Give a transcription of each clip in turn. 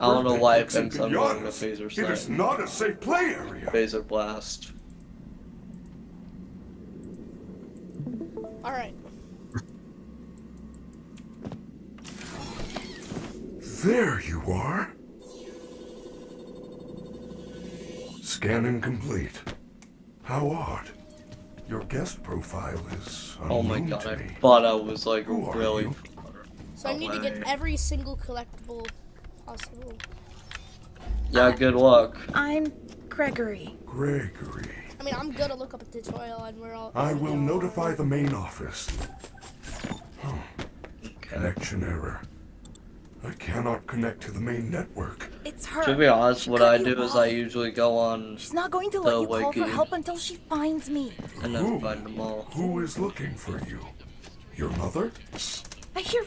I don't know why it Birthday thinks cakes I'm and going to pinatas. Phaser It is Slam. not a safe play area. Phaser Blast. Alright. There you are. Scanning complete. How odd. Your guest profile is Oh my unknown god, to I me. thought I was like Who are really you? So I need to get away. every single collectible possible. Yeah, good luck. I'm Gregory. Gregory. I mean, I'm gonna look up a tutorial and we're all. I will notify the main office. Okay. Connection error. I cannot connect to the main network. It's her. To be honest, She what cut I you do is off. I usually go on She's not going to let the you call for wiki. help until she finds me. and then find them all. Who is looking for you? Your mother? Shh. I hear.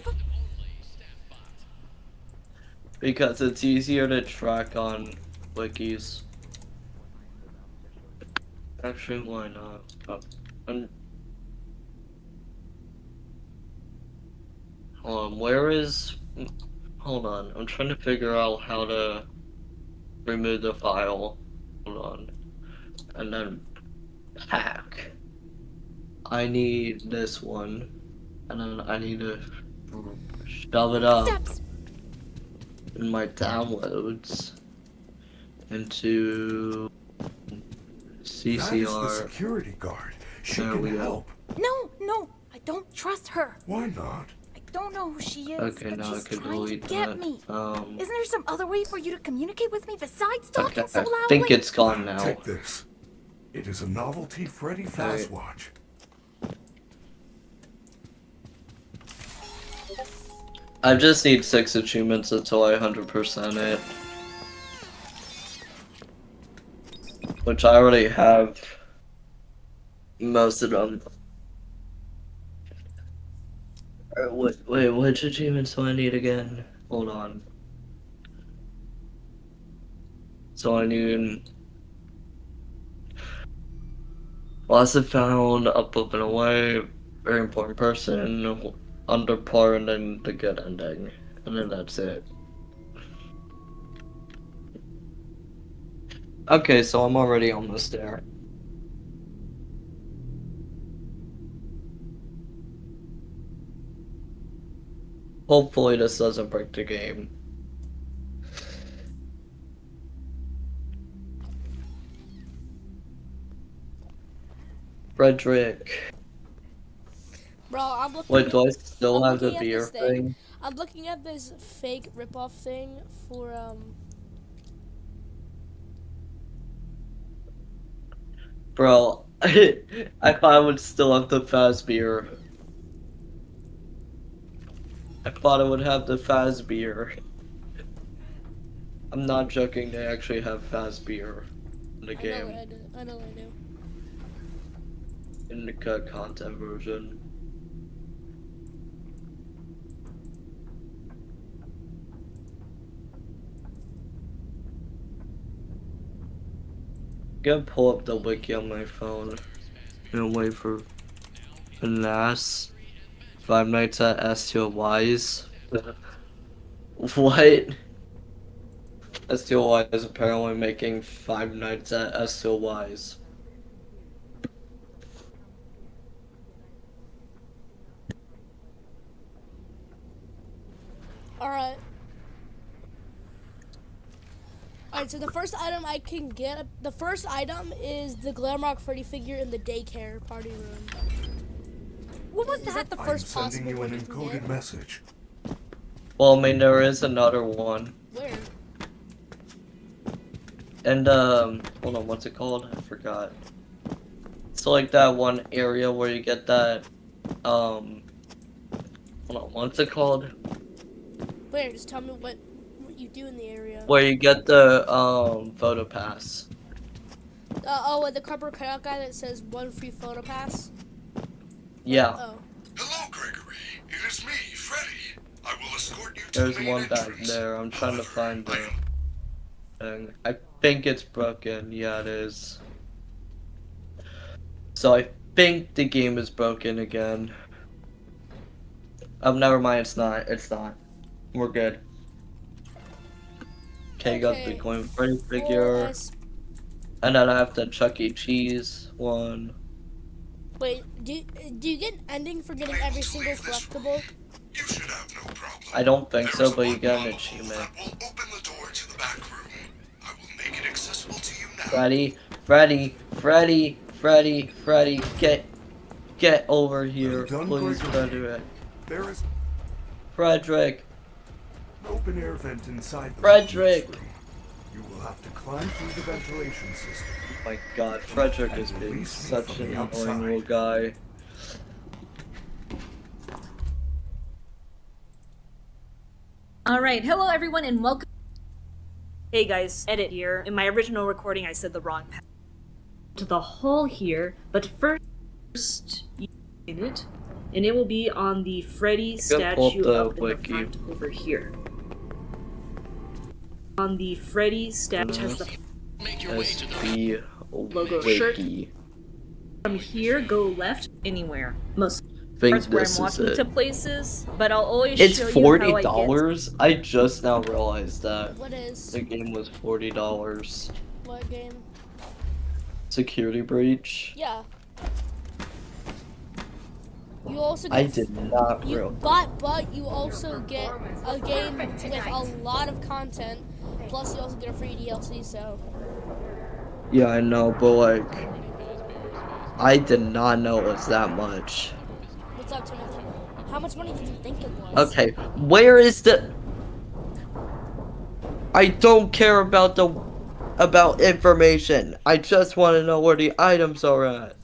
Because it's easier to track on wikis. Actually, why not? Hold on, where is... Hold on, I'm trying to figure out how to remove the file. Hold on. And then pack. I need this one. And then I need to shove it up Steps. in my downloads into That is the CCR. security guard. She There we can go. help. No. I don't trust her. Why not? I don't know who she is, Okay, but now I she's can trying to delete get that. me. Isn't there some other way for you to communicate with me besides talking Okay, so I loudly? think it's gone now. Take this. It is a novelty Freddy Fazwatch. I just need 6 achievements until I 100% it. Which I already have most of them. Wait, which achievements do I need again? Hold on. So I need... Lost and found, up and away, very important person, under par, and then the good ending. And then that's it. Okay, so I'm already almost there. Hopefully this doesn't break the game. Frederick. Bro, I'm looking. Wait, do I still I'm have the looking at beer this thing? I'm looking at this fake ripoff thing for Bro, I thought I would still have the Faz beer. I thought I would have the Faz beer. I'm not joking, they actually have Faz beer in the game. I know I do. In the cut content version. Gonna pull up the wiki on my phone and wait for Finesse. 5 Nights at STOYs. What? STOY is apparently making 5 Nights at STOYs. Alright. Alright, so the first item I can get, the first item is the Glamrock Freddy figure in the daycare party room. What was Is that? that the I'm first sending possible you one an you can encoded get? message. Well, I mean, there is another one. Where? And, hold on, what's it called? I forgot. So, like, that one area where you get that, hold on, what's it called? Where? Just tell me what you do in the area. Where you get the, photo pass. Oh, the Copper Cutout guy that says 1 free photo pass? Yeah, Oh. Hello, Gregory. It is me, Freddy. I will escort you to there's the main one back entrance. there. I'm trying to However, find I the am thing. I think it's broken. Yeah, it is. So I think the game is broken again. Oh, never mind, it's not. It's not. We're good. Okay, got the Okay. Glam Freddy Full figure. S- And then I have the Chuck E. Cheese one. Wait, do you get an ending for getting every single collectible? You should have no problem. I don't think There so, is but you one get an model achievement. that will open the door to the back room. I will make it accessible to you now. Freddy, get over here, Well done, please, Gregory. Frederick. There is Frederick, an open air vent inside the Frederick. room. You will have to climb through the ventilation system. Oh my God, Frederick is being such an annoying little guy. Alright, hello everyone and welcome. Hey guys, edit here. In my original recording I said the wrong path to the hall here, but first you in it, and it will be on the Freddy gotta pull up statue the up in wiki. the front over here. On the Freddy statue which has the SB logo shirt. Wiki. From here, go left anywhere. Most Think parts where I'm this is walking it. to places, but I'll always It's show you how I get. $40? I just now realized that. What is The game was $40. what game? Security breach. Yeah. You also get I did not you realize. but you also get a game with a lot of content. Plus you also get a free DLC. So Yeah, I know, but like, I did not know it was that much. what's up, Timothy? How much money did you think it was? Okay, where is the? I don't care about information. I just want to know where the items are at.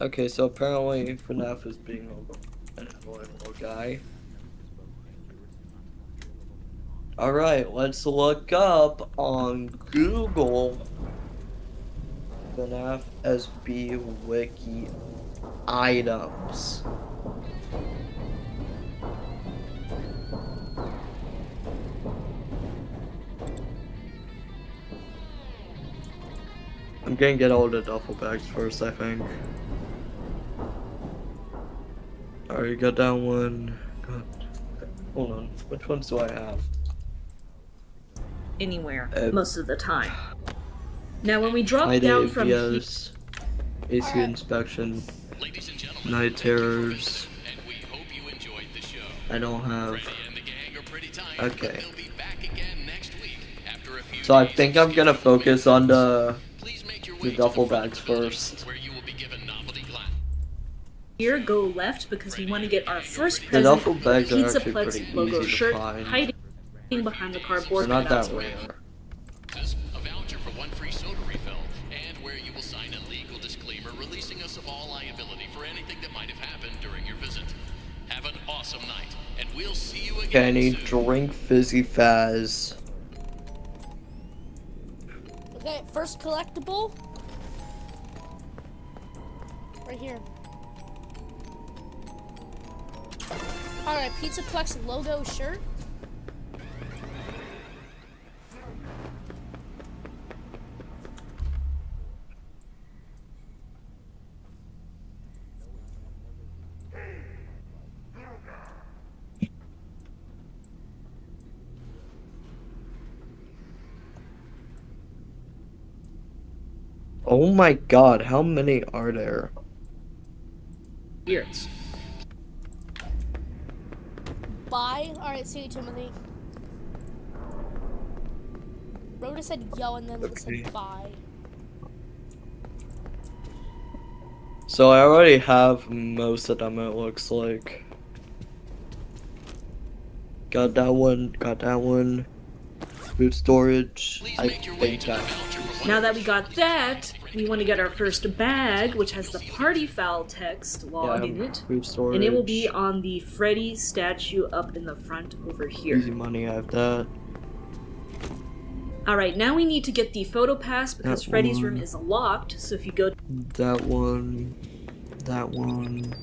Okay, so apparently FNAF is being an annoying little guy. Alright, let's look up on Google FNAF SB Wiki items. I'm gonna get all the duffel bags first, I think. Alright, got that one. Hold on, which ones do I have? Anywhere, most of the time. Now when we drop Night down from here, AVS, AC inspection, night terrors. I don't have. Okay. So I think I'm gonna focus on the duffel bags first. here, go left because we want to get our first The present, duffel bags are Pizza actually Plex pretty logo easy to shirt, find. hiding behind the They're cardboard not cutouts. that rare. A voucher for one free soda refill, and where you will sign a legal disclaimer releasing us of all liability for anything that might have happened during your visit. Have an awesome night, and we'll see you again Okay, I need soon. drink fizzy faz. Okay, first collectible. Right here. Alright, Pizza Plex logo shirt. Oh my god, how many are there? Here. Bye. Alright, see you, Timothy. Rhoda said yo and then Okay. said bye. So I already have most of them, it looks like. Got that one. Food storage. Please I make your way think to the that. voucher for one Now that we got that, we want to get our first bag, which has the party foul text log in it. Food storage. And it will be on the Freddy statue up in the front over here. Easy money, I have that. Alright, now we need to get the photo pass because That Freddy's one. room is locked, so if you go That one. That one.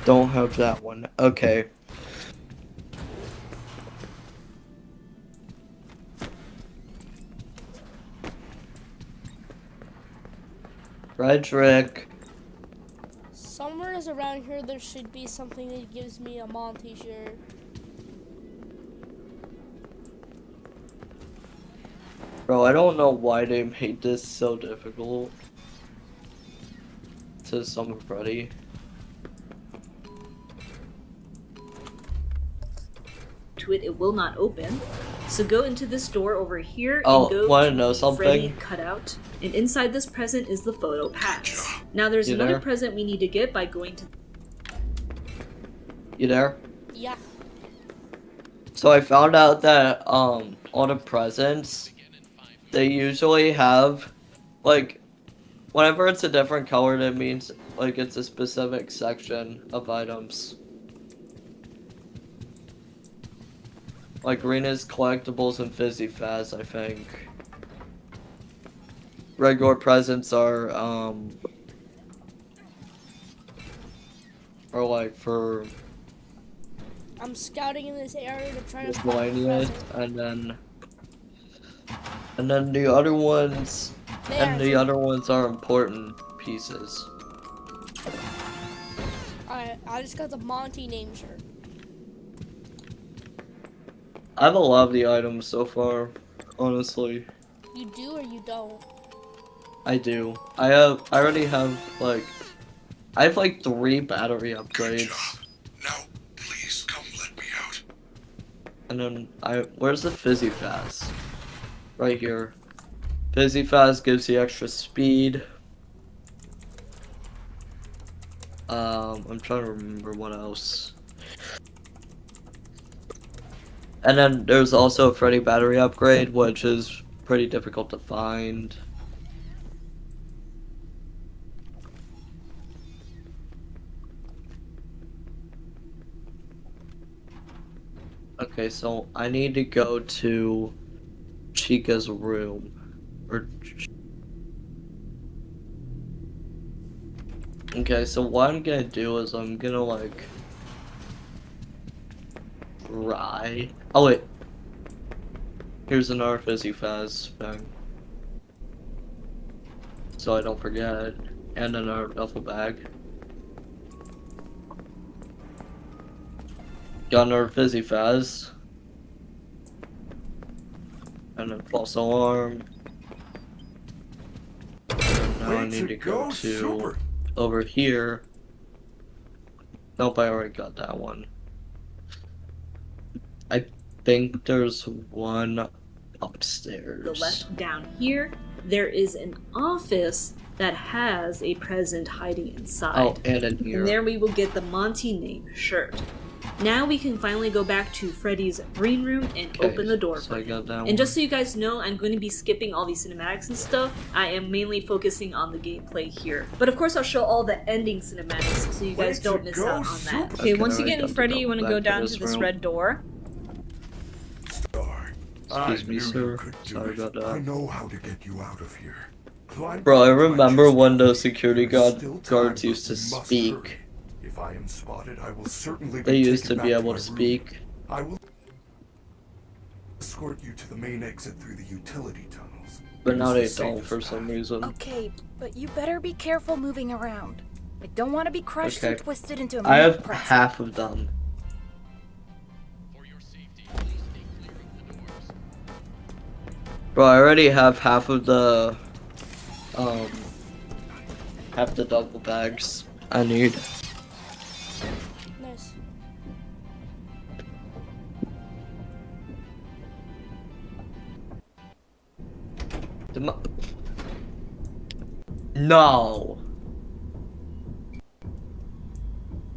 Don't have that one. Okay. Frederick. Somewhere guys around here, there should be something that gives me a Monty shirt. Bro, I don't know why they made this so difficult to summon Freddy. To it will not open. So go into this door over here Oh, and go wanna to know the something? Freddy cutout. And inside this present is the photo pass. Now there's You another there? present we need to get by going to. You there? Yeah. So I found out that all the presents, they usually have, like, whenever it's a different color, that means like it's a specific section of items. Like green is collectibles and Fizzy Faz, I think. Regular presents are like for I'm scouting in this area to try to find a miscellaneous, present. and then the other ones, There, and the other ones are important pieces. Alright, I just got the Monty name shirt. I have a lot of the items so far, honestly. You do or you don't? I do. I already have like, I have like 3 battery Good upgrades, job. Now, please come let me out. and then where's the Fizzy Faz? Right here. Fizzy Faz gives you extra speed. I'm trying to remember what else. And then there's also a Freddy battery upgrade, which is pretty difficult to find. Okay, so I need to go to Chica's room. Okay, so what I'm gonna do is I'm gonna like try. Oh wait. Here's another Fizzy Faz thing. So I don't forget. And another duffel bag. Got another Fizzy Faz. And then false alarm. And now I Way need to go to Super. over here. Nope, I already got that one. I think there's one upstairs. The left down here, there is an office that has a present hiding inside. Oh, and in here. And there we will get the Monty name shirt. Now we can finally go back to Freddy's green room and Okay, open the door so for I him. got that one. And just so you guys know, I'm going to be skipping all these cinematics and stuff. I am mainly focusing on the gameplay here. But of course I'll show all the ending cinematics so you guys Way don't to miss go, out on that. Super. Okay, Okay, once you I get in got Freddy, to you want to go go back to down this to this room. red door. Star. Excuse I me, knew sir. you could do Sorry it. about that. I know how to get you out of here. Climb Bro, I up to my remember chest when belt. those security There's still guards time, used to but we must speak. hurry. If I am spotted, I will certainly They be used to taken be back able my to room. speak. I will escort you to the main exit through the utility tunnels. But It now is they the don't safest for some path. reason. Okay, but you better be careful moving around. I don't want to be crushed and Okay. twisted into a I meat have pretzel. half of them. For your safety, please stay clear of the doors. Bro, I already have half of the duffel bags I need. Nice. No.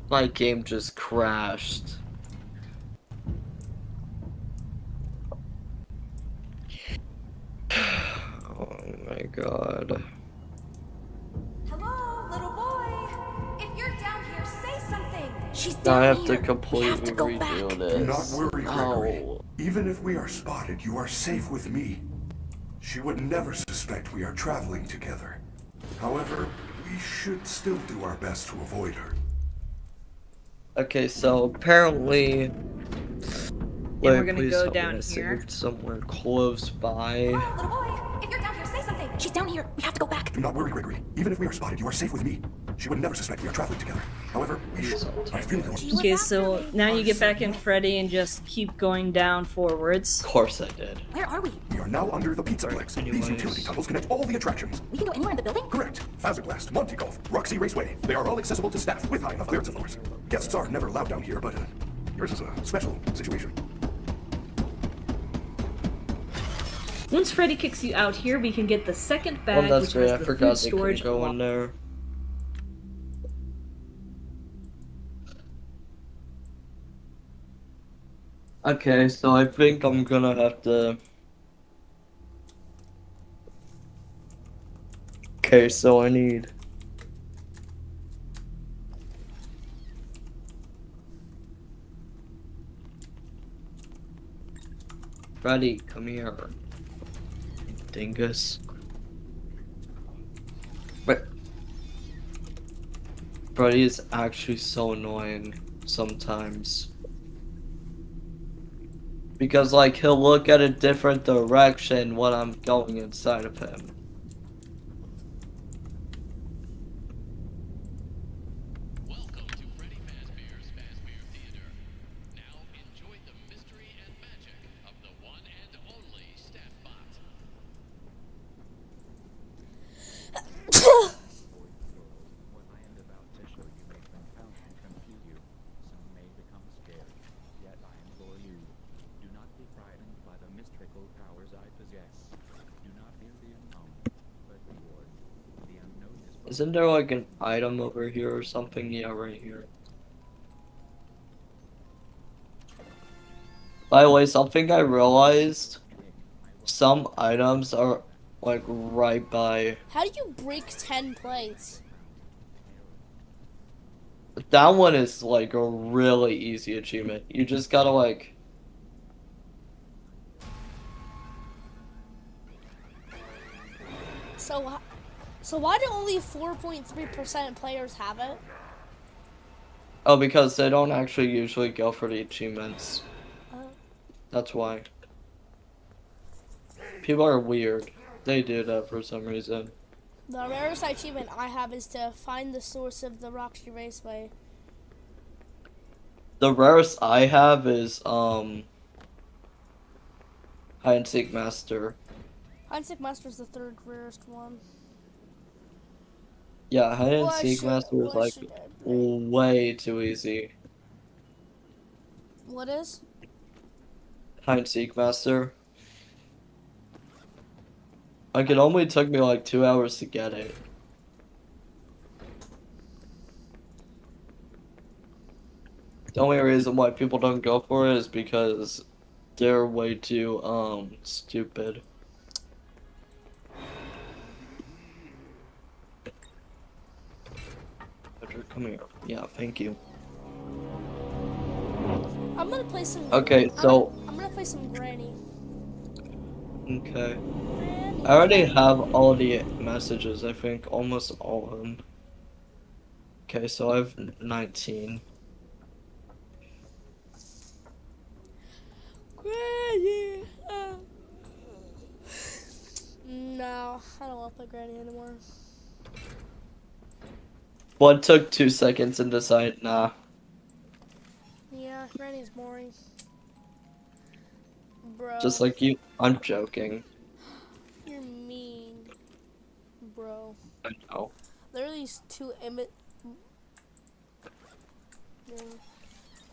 My game just crashed. Oh my god. Hello, little boy. If you're down here, say something. She's Now down I have here. to We have completely to go redo back. this. Do not worry, Gregory. No. Even if we are spotted, you are safe with me. She would never suspect we are traveling together. However, we should still do our best to avoid her. Okay, so apparently. we're gonna please go tell me down I here. saved somewhere close by. Little boy, if you're down here, say something. She's down here. here. We have to go back. Do not worry, Gregory. Even if we are spotted, you are safe with me. She would never suspect we are traveling together. However, we should. I feel that. She was Okay, after so me. now you get back in Freddy and just keep going down forwards. Of course I did. Where are we? We are now under the Pizzaplex. anyways. These utility tunnels connect all the attractions. We can go anywhere in the building? Correct. Fazablast, Monte Golf, Roxy Raceway. They are all accessible to staff with high enough clearance, of course. Guests are never allowed down here, but yours is a special situation. Once Freddy kicks you out here, we can get the second Well, bag, that's which great. has I the forgot food they couldn't storage go block. in there. Okay, so I think I'm gonna have to. Okay, so I need. Freddy, come here. Dingus. But Freddy is actually so annoying sometimes. Because like he'll look at a different direction when I'm going inside of him. Welcome to Freddy Fazbear's Fazbear Theater. Now enjoy the mystery and magic of the one and only Staffbot. What I am about to show you may confound and confuse you. Some may become scared. Yet I implore you, do not be frightened by the mystical powers I possess. Do not fear the unknown, but reward. The unknown is both Isn't there like an item over here or something? Yeah, right here. By the way, something I realized, some items are like right by. How do you break 10 plates? That one is like a really easy achievement. You just gotta like. So why do only 4.3% players have it? Oh, because they don't actually usually go for the achievements. Oh. That's why. People are weird. They do that for some reason. The rarest achievement I have is to find the source of the Roxy Raceway. The rarest I have is hide and seek master. Hide Master's the third rarest one. Yeah, hide and Well, I seek should- master is well, I like should add, right? way too easy. What is? Hide and seek master. Like it only took me like 2 hours to get it. The only reason why people don't go for it is because they're way too stupid. Patrick, come here. Yeah, thank you. I'm gonna play some. Okay, so I'm gonna play some Granny. okay. Granny. I already have all the messages, I think, almost all of them. Okay, so I have 19. Granny. No, I don't want to play Granny anymore. One took 2 seconds and decided, nah. Yeah, Granny's boring. Bro. Just like you. I'm joking. You're mean. Bro. I know. There are these two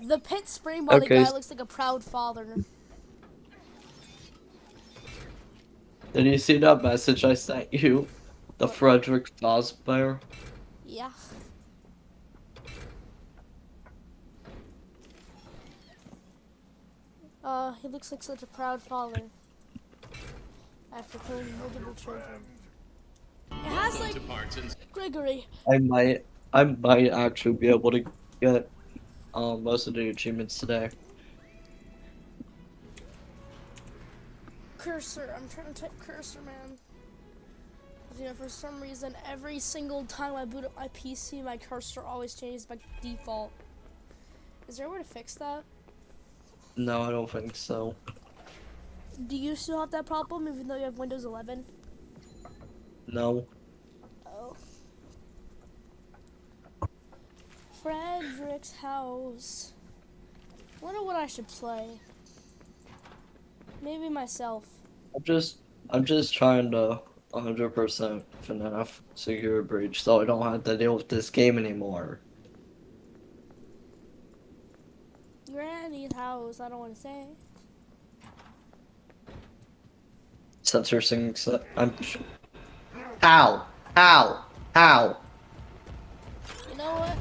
The pit spring body Okay. guy looks like a proud father. Did you see that message I sent you? The Frederick Fazbear? Yeah. He looks like such a proud father. After killing multiple children. It has like To parts and Gregory. I might actually be able to get most of the achievements today. Cursor. I'm trying to type cursor, man. You know, for some reason, every single time I boot up my PC, my cursor always changes by default. Is there a way to fix that? No, I don't think so. Do you still have that problem, even though you have Windows 11? No. Oh. Frederick's house. Wonder what I should play. Maybe myself. I'm just trying to 100% FNAF Secure Breach so I don't have to deal with this game anymore. Granny's house, I don't want to say. Censor singing How? How? How? You know what?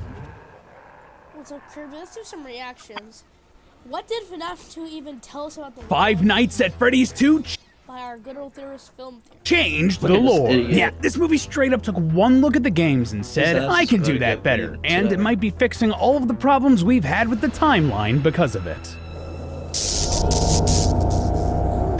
Let's look, Kirby, let's do some reactions. What did FNAF 2 even tell us about the Five world Nights at Freddy's 2 by our good old theorist film theory? changed Look the at this lore. idiot. Yeah, this movie straight up took one look at the games and said, His ass I is can gonna do that get better, beat and it today. might be fixing all of the problems we've had with the timeline because of it.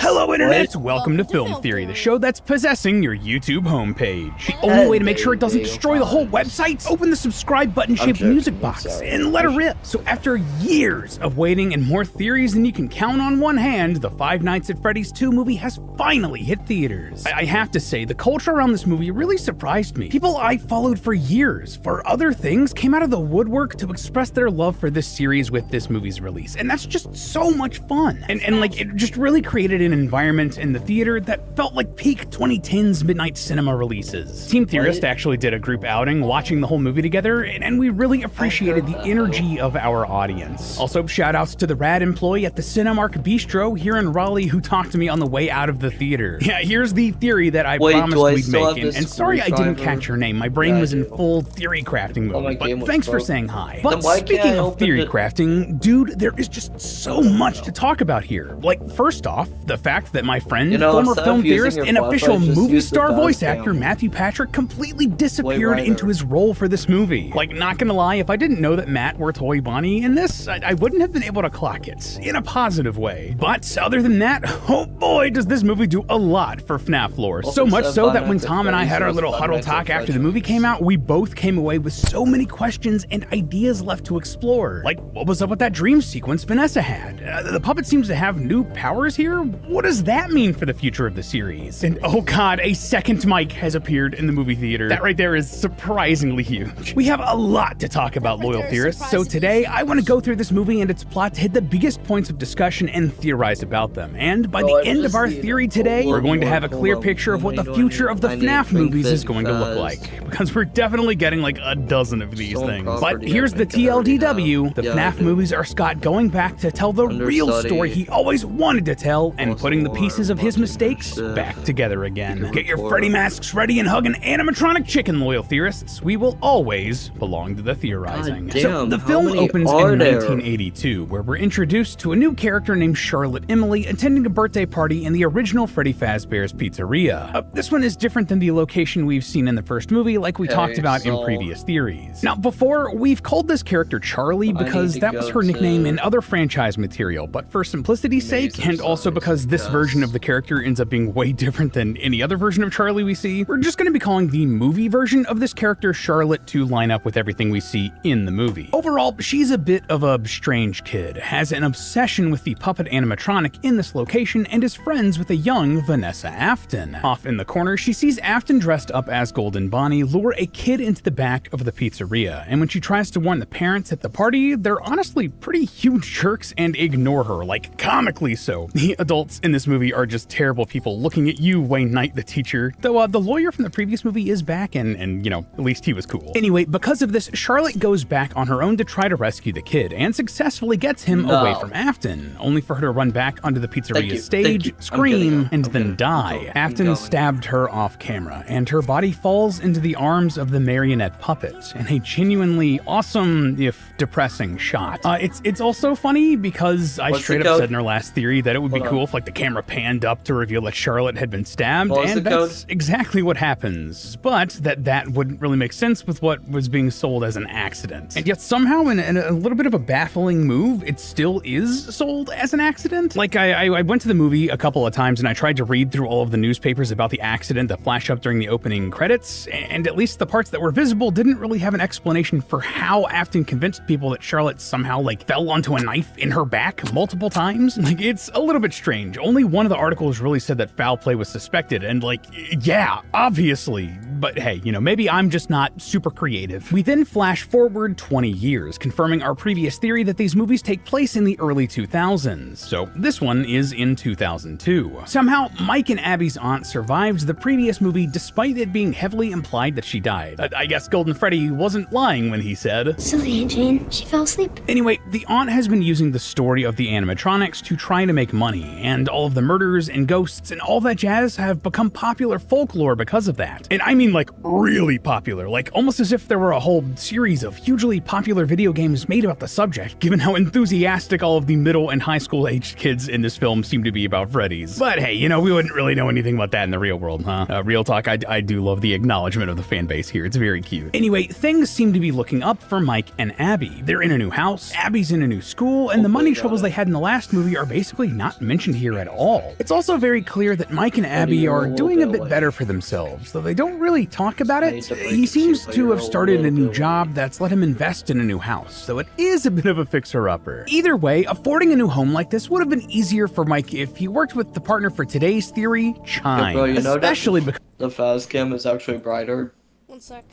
Hello, Internet! Welcome to Film Theory, the show that's possessing your YouTube homepage. The only way to make sure it doesn't destroy the whole website? Open the subscribe button-shaped joking, music I'm box sorry. and let her rip. So after years of waiting and more theories than you can count on one hand, the Five Nights at Freddy's 2 movie has finally hit theaters. I have to say, the culture around this movie really surprised me. People I followed for years for other things came out of the woodwork to express their love for this series with this movie's release, and that's just so much fun. And like, it just really created an environment in the theater that felt like peak 2010s midnight cinema releases. Team Theorist actually did a group outing watching the whole movie together, and we really appreciated the energy of our audience. Also, shout outs to the rad employee at the Cinemark Bistro here in Raleigh who talked to me on the way out of the theater. Yeah, here's the theory that I Wait, promised do I we'd still have make, this and sorry I didn't screwdriver? catch your name. My brain Yeah, I was in do. full theory crafting Oh, my mode, game but was thanks for broke. saying hi. Then But why can't speaking I of open theory it? crafting, dude, there is just so much to talk about here. Like, first off, the fact that my friend, You know, former instead film of using theorist, your and official flashlight, just movie use the star voice fast actor cam. Matthew Patrick completely disappeared right into there. his role for this movie. Like, not gonna lie, if I didn't know that Matt were Toy Bonnie in this, I wouldn't have been able to clock it in a positive way. But other than that, oh boy, does this movie do a lot for FNAF lore. So much so that when Tom and I had our little huddle talk after the movie came out, we both came away with so many questions and ideas left to explore. Like, what was up with that dream sequence Vanessa had? The puppet seems to have new powers here. What does that mean for the future of the series? And oh god, a second mic has appeared in the movie theater. That right there is surprisingly huge. We have a lot to talk about, That right loyal there is theorists, so surprisingly today I want to go through this movie and its plot to hit the biggest points of discussion and theorize about them. And by the I end of just our need theory a today, we're going to hold have a on, clear hold on. picture of what the I need- future of the I need FNAF Pink movies is Fit going to look fast. like, because we're definitely getting like a dozen of these Stolen things. But property, here's I the think I already TLDW, have. the Yeah, I FNAF do. movies are Scott going back to tell the real Understudy. story he always wanted to tell and Also, putting the pieces of his watching mistakes this, back together again. can Get your record. Freddy masks ready and hug an animatronic chicken, loyal theorists. We will always belong to the theorizing. God So damn, the how film many opens are in there? 1982, where we're introduced to a new character named Charlotte Emily attending a birthday party in the original Freddy Fazbear's Pizzeria. This one is different than the location we've seen in the first movie, like we talked about in so- previous theories. Now, before, we've called this character Charlie because need to that was go her nickname to- in other franchise material, but for simplicity's sake, Amazing and also size, because this yes. version of the character ends up being way different than any other version of Charlie we see, we're just going to be calling the movie version of this character Charlotte to line up with everything we see in the movie. Overall, she's a bit of a strange kid, has an obsession with the puppet animatronic in this location, and is friends with a young Vanessa Afton. Off in the corner, she sees Afton dressed up as Golden Bonnie lure a kid into the back of the pizzeria, and when she tries to warn the parents at the party, they're honestly pretty huge jerks and ignore her, like comically so. The adults in this movie are just terrible people looking at you, Wayne Knight, the teacher, though the lawyer from the previous movie is back, and you know, at least he was cool. Anyway, because of this, Charlotte goes back on her own to try to rescue the kid, and successfully gets him away from Afton, only for her to run back onto the Thank pizzeria you, stage, thank you. I'm scream, getting and it. then I'm die. going. Afton going. stabbed her off camera, and her body falls into the arms of the marionette puppet in a genuinely awesome, if depressing, shot. It's also funny because I What's straight the up code? said in our last theory that it would be Hold cool on. if like the camera panned up to reveal that Charlotte had been stabbed, What was and the code? that's exactly what happens. But that wouldn't really make sense with what was being sold as an accident. And yet somehow, in a little bit of a baffling move, it still is sold as an accident. Like I went to the movie a couple of times and I tried to read through all of the newspapers about the accident that flash up during the opening credits, and at least the parts that were visible didn't really have an explanation for how Afton convinced people that Charlotte somehow like fell onto a knife in her back multiple times. Like, it's a little bit strange. Only only one of the articles really said that foul play was suspected, and like, yeah, obviously. But hey, you know, maybe I'm just not super creative. We then flash forward 20 years, confirming our previous theory that these movies take place in the early 2000s. So this one is in 2002. Somehow, Mike and Abby's aunt survived the previous movie despite it being heavily implied that she died. I guess Golden Freddy wasn't lying when he said, Silly Aunt Jane, she fell asleep. Anyway, the aunt has been using the story of the animatronics to try to make money, and all of the murders and ghosts and all that jazz have become popular folklore because of that. And I mean like really popular, like almost as if there were a whole series of hugely popular video games made about the subject, given how enthusiastic all of the middle and high school aged kids in this film seem to be about Freddy's. But hey, you know, we wouldn't really know anything about that in the real world, huh? Real talk, I do love the acknowledgement of the fan base here. It's very cute. Anyway, things seem to be looking up for Mike and Abby. They're in a new house, Abby's in a new school, and the money troubles they had in the last movie are basically not mentioned here at all. It's also very clear that Mike and Abby are doing a bit better for themselves, though they don't really talk about it. He seems to have started a new job that's let him invest in a new house, so it is a bit of a fixer-upper. Either way, affording a new home like this would have been easier for Mike if he worked with the partner for today's theory, Chime, Bro, you know especially that because the Faz cam is actually brighter. One sec.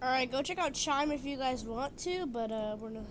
Alright, go check out Chime if you guys want to, but we're not.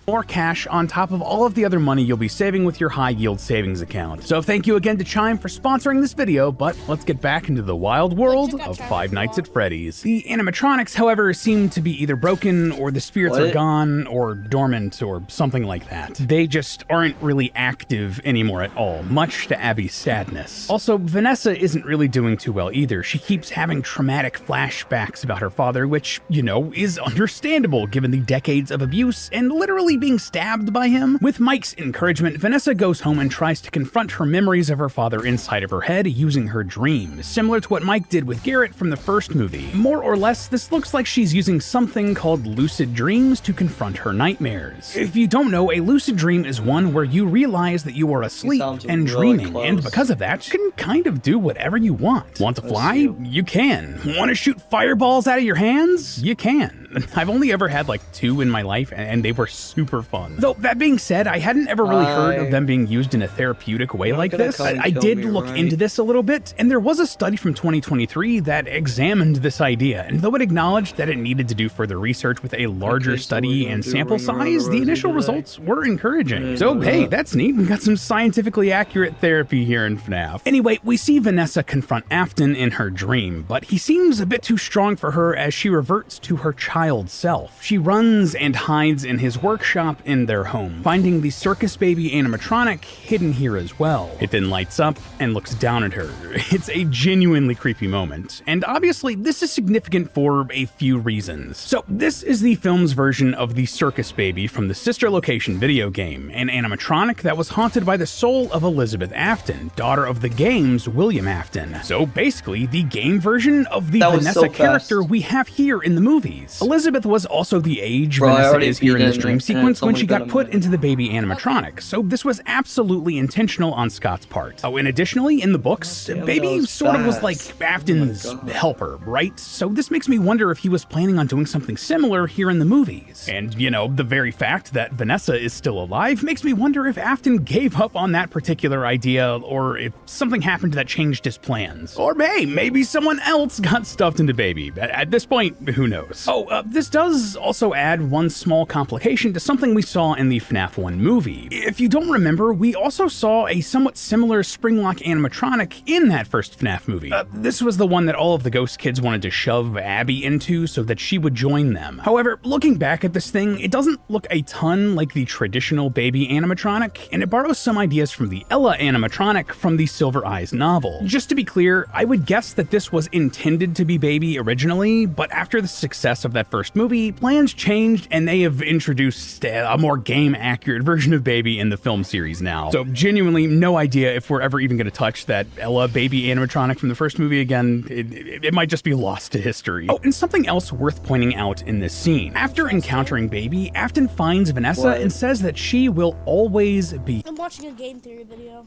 more cash on top of all of the other money you'll be saving with your high-yield savings account. So thank you again to Chime for sponsoring this video, but let's get back into the wild world of Five Nights at Freddy's. The animatronics, however, seem to be either broken, or the spirits are gone, or dormant, or something like that. They just aren't really active anymore at all, much to Abby's sadness. Also, Vanessa isn't really doing too well either. She keeps having traumatic flashbacks about her father, which, you know, is understandable given the decades of abuse and literally being stabbed by him. With Mike's encouragement, Vanessa goes home and tries to confront her memories of her father inside of her head using her dreams, similar to what Mike did with Garrett from the first movie. More or less, this looks like she's using something called lucid dreams to confront her nightmares. If you don't know, a lucid dream is one where you realize that you are asleep and dreaming, and because of that, you can kind of do whatever you want. Want to fly? You can. Want to shoot fireballs out of your hands? You can. I've only ever had like 2 in my life, and they were super fun. Though, that being said, I hadn't ever really heard of them being used in a therapeutic way like this. I did look into this a little bit, and there was a study from 2023 that examined this idea, and though it acknowledged that it needed to do further research with a larger study and sample size, the initial results were encouraging. So hey, that's neat. We got some scientifically accurate therapy here in FNAF. Anyway, we see Vanessa confront Afton in her dream, but he seems a bit too strong for her as she reverts to her child self. She runs and hides in his workshop in their home, finding the circus baby animatronic hidden here as well. It then lights up and looks down at her. It's a genuinely creepy moment, and obviously this is significant for a few reasons. So this is the film's version of the circus baby from the Sister Location video game, an animatronic that was haunted by the soul of Elizabeth Afton, daughter of the game's William Afton. So basically the game version of the Vanessa character we have here in the movies. Elizabeth was also the age Vanessa is here in this dream sequence when she got put into the baby animatronic, so this was absolutely intentional on Scott's part. Oh, and additionally, in the books, Baby sort of was like Afton's helper, right? So this makes me wonder if he was planning on doing something similar here in the movies. And, you know, the very fact that Vanessa is still alive makes me wonder if Afton gave up on that particular idea, or if something happened that changed his plans. Or hey, maybe someone else got stuffed into Baby. At this point, who knows? Oh, this does also add one small complication to something we saw in the FNAF 1 movie. If you don't remember, we also saw a somewhat similar Springlock animatronic in that first FNAF movie. This was the one that all of the ghost kids wanted to shove Abby into so that she would join them. However, looking back at this thing, it doesn't look a ton like the traditional baby animatronic, and it borrows some ideas from the Ella animatronic from the Silver Eyes novel. Just to be clear, I would guess that this was intended to be Baby originally, but after the success of that first movie, plans changed and they have introduced a more game-accurate version of Baby in the film series now. So genuinely no idea if we're ever even going to touch that Ella baby animatronic from the first movie again. It might just be lost to history. Oh, and something else worth pointing out in this scene. After encountering Baby, Afton finds Vanessa and says that she will always be. I'm watching a game theory video.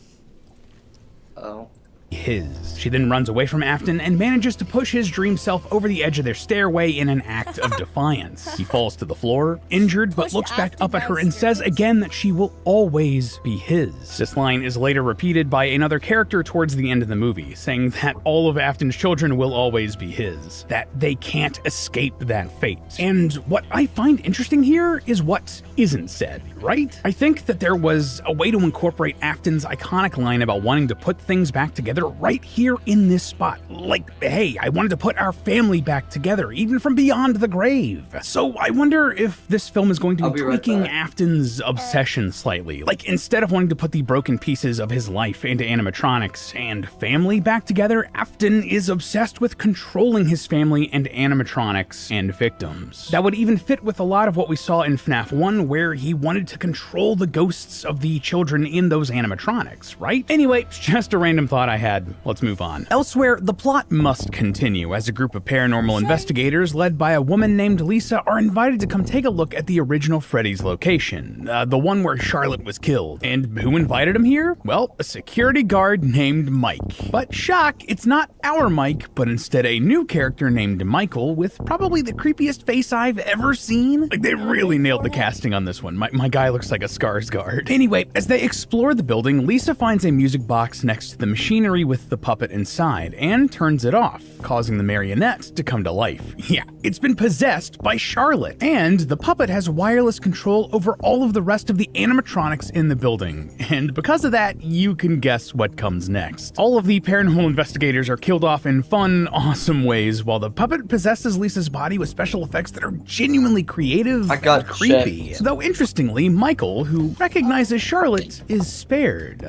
Oh. his. She then runs away from Afton and manages to push his dream self over the edge of their stairway in an act of defiance. He falls to the floor, injured, but looks back up at her and says again that she will always be his. This line is later repeated by another character towards the end of the movie, saying that all of Afton's children will always be his, that they can't escape that fate. And what I find interesting here is what isn't said, right? I think that there was a way to incorporate Afton's iconic line about wanting to put things back together right here in this spot. Like, hey, I wanted to put our family back together, even from beyond the grave. So I wonder if this film is going to be tweaking Afton's obsession slightly. Like, instead of wanting to put the broken pieces of his life into animatronics and family back together, Afton is obsessed with controlling his family and animatronics and victims. That would even fit with a lot of what we saw in FNAF 1, where he wanted to control the ghosts of the children in those animatronics, right? Anyway, just a random thought I had. Let's move on. Elsewhere, the plot must continue as a group of paranormal investigators led by a woman named Lisa are invited to come take a look at the original Freddy's location, the one where Charlotte was killed. And who invited him here? Well, a security guard named Mike. But shock, it's not our Mike, but instead a new character named Michael with probably the creepiest face I've ever seen. Like, they really nailed the casting on this one. My guy looks like a Skarsgård. Anyway, as they explore the building, Lisa finds a music box next to the machinery with the puppet inside and turns it off, causing the marionette to come to life. Yeah, it's been possessed by Charlotte, and the puppet has wireless control over all of the rest of the animatronics in the building. And because of that, you can guess what comes next. All of the paranormal investigators are killed off in fun, awesome ways, while the puppet possesses Lisa's body with special effects that are genuinely creative and creepy. Though interestingly, Michael, who recognizes Charlotte, is spared.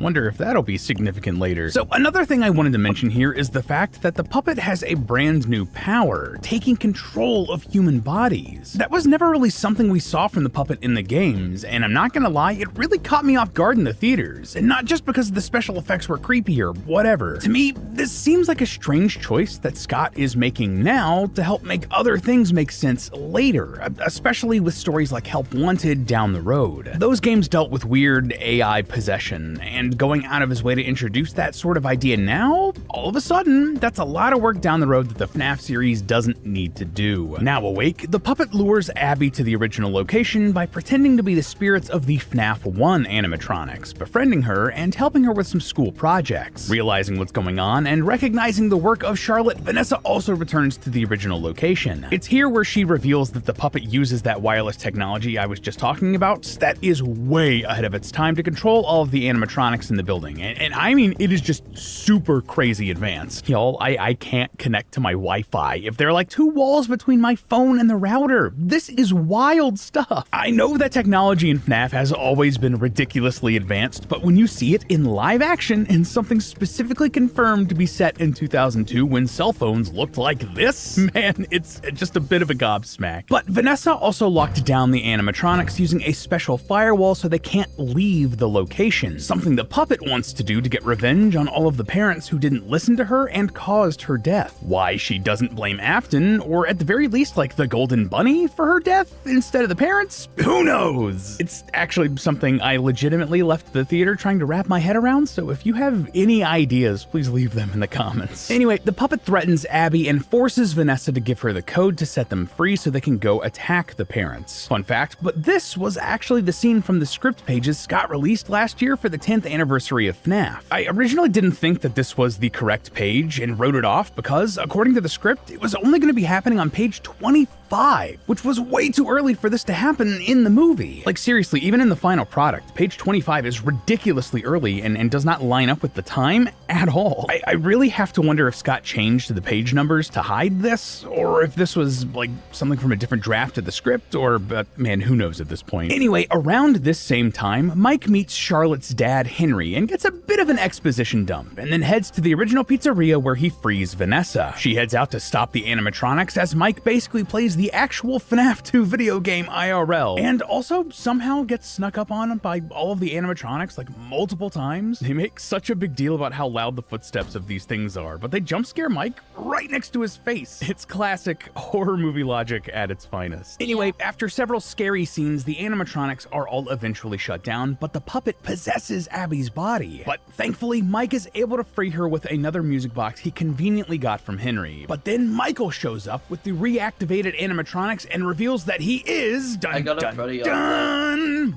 Wonder if that'll be significant later. So another thing I wanted to mention here is the fact that the puppet has a brand new power, taking control of human bodies. That was never really something we saw from the puppet in the games, and I'm not gonna lie, it really caught me off guard in the theaters, and not just because the special effects were creepy or whatever. To me, this seems like a strange choice that Scott is making now to help make other things make sense later, especially with stories like Help Wanted down the road. Those games dealt with weird AI possession, and going out of his way to introduce that sort of idea now, all of a sudden, that's a lot of work down the road that the FNAF series doesn't need to do. Now awake, the puppet lures Abby to the original location by pretending to be the spirits of the FNAF 1 animatronics, befriending her and helping her with some school projects. Realizing what's going on and recognizing the work of Charlotte, Vanessa also returns to the original location. It's here where she reveals that the puppet uses that wireless technology I was just talking about that is way ahead of its time to control all of the animatronics in the building. And I mean, it is just super crazy advanced. Y'all, I can't connect to my Wi-Fi if there are like 2 walls between my phone and the router. This is wild stuff. I know that technology in FNAF has always been ridiculously advanced, but when you see it in live action and something specifically confirmed to be set in 2002 when cell phones looked like this, man, it's just a bit of a gobsmack. But Vanessa also locked down the animatronics using a special firewall so they can't leave the location, something the puppet wants to do to get revenge on all of the parents who didn't listen to her and caused her death. Why she doesn't blame Afton, or at the very least like the Golden Bunny for her death instead of the parents, who knows? It's actually something I legitimately left the theater trying to wrap my head around, so if you have any ideas, please leave them in the comments. Anyway, the puppet threatens Abby and forces Vanessa to give her the code to set them free so they can go attack the parents. Fun fact, but this was actually the scene from the script pages Scott released last year for the 10th anniversary of FNAF. I originally didn't think that this was the correct page and wrote it off because, according to the script, it was only going to be happening on page 25, which was way too early for this to happen in the movie. Like seriously, even in the final product, page 25 is ridiculously early and does not line up with the time at all. I really have to wonder if Scott changed the page numbers to hide this, or if this was like something from a different draft of the script, or man, who knows at this point. Anyway, around this same time, Mike meets Charlotte's dad, Henry, and gets a bit of an exposition dump, and then heads to the original pizzeria where he frees Vanessa. She heads out to stop the animatronics as Mike basically plays the actual FNAF 2 video game IRL, and also somehow gets snuck up on by all of the animatronics like multiple times. They make such a big deal about how loud the footsteps of these things are, but they jump scare Mike right next to his face. It's classic horror movie logic at its finest. Anyway, after several scary scenes, the animatronics are all eventually shut down, but the puppet possesses Abby's body. But thankfully, Mike is able to free her with another music box he conveniently got from Henry. But then Michael shows up with the reactivated animatronics and reveals that he is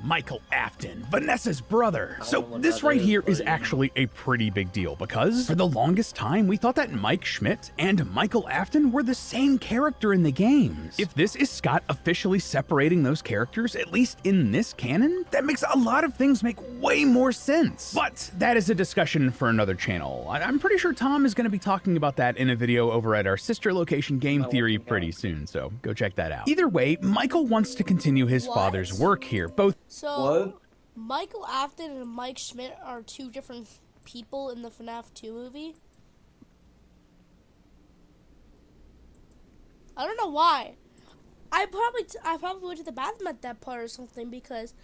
Michael Afton, Vanessa's brother. So this right here is actually a pretty big deal because for the longest time we thought that Mike Schmidt and Michael Afton were the same character in the games. If this is Scott officially separating those characters, at least in this canon, that makes a lot of things make way more sense. But that is a discussion for another channel. I'm pretty sure Tom is going to be talking about that in a video over at our sister location Game Theory pretty soon, so go check that out. Either way, Michael wants to continue his father's work here, both. So, Michael Afton and Mike Schmidt are two different people in the FNAF 2 movie? I don't know why. I probably went to the bathroom at that part or something because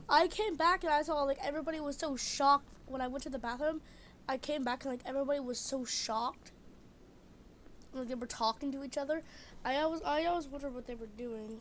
I came back and I saw like everybody was so shocked when I went to the bathroom. I came back and like everybody was so shocked. Like they were talking to each other. I always wondered what they were doing.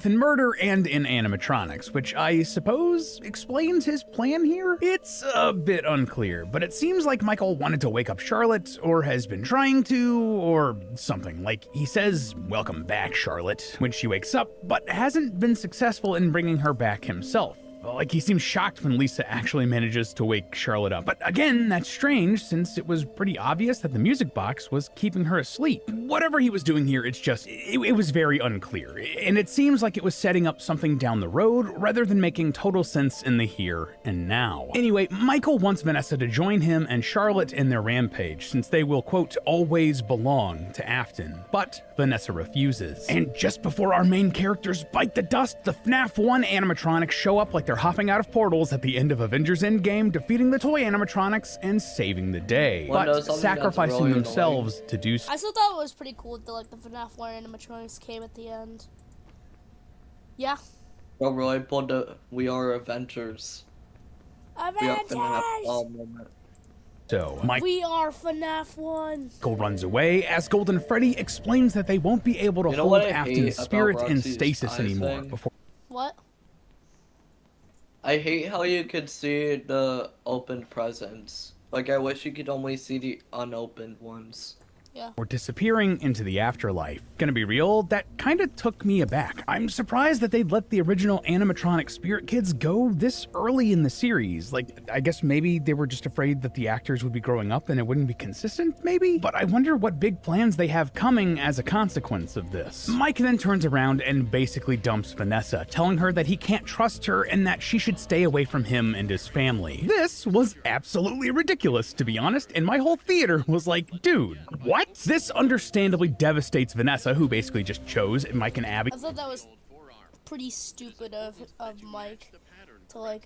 In murder and in animatronics, which I suppose explains his plan here? It's a bit unclear, but it seems like Michael wanted to wake up Charlotte, or has been trying to, or something. Like, he says, "Welcome back, Charlotte," when she wakes up, but hasn't been successful in bringing her back himself. Like, he seems shocked when Lisa actually manages to wake Charlotte up. But again, that's strange, since it was pretty obvious that the music box was keeping her asleep. Whatever he was doing here, it was very unclear. And it seems like it was setting up something down the road, rather than making total sense in the here and now. Anyway, Michael wants Vanessa to join him and Charlotte in their rampage, since they will, quote, always belong to Afton. But Vanessa refuses. And just before our main characters bite the dust, the FNAF 1 animatronics show up like they're hopping out of portals at the end of Avengers Endgame, defeating the toy animatronics and saving the day, but sacrificing really themselves to do so. I still thought it was pretty cool that like the FNAF 1 animatronics came at the end. Yeah. Bro, really pulled the We Are Avengers. Avengers! So, We are FNAF 1. Michael runs away as Golden Freddy explains that they won't be able to hold Afton's spirit in stasis anymore before. What? I hate how you could see the open presents. Like, I wish you could only see the unopened ones. Yeah. Or disappearing into the afterlife. Gonna be real, that kinda took me aback. I'm surprised that they'd let the original animatronic spirit kids go this early in the series. Like, I guess maybe they were just afraid that the actors would be growing up and it wouldn't be consistent, maybe? But I wonder what big plans they have coming as a consequence of this. Mike then turns around and basically dumps Vanessa, telling her that he can't trust her and that she should stay away from him and his family. This was absolutely ridiculous, to be honest, and my whole theater was like, dude, what? This understandably devastates Vanessa, who basically just chose Mike and Abby. I thought that was pretty stupid of Mike to like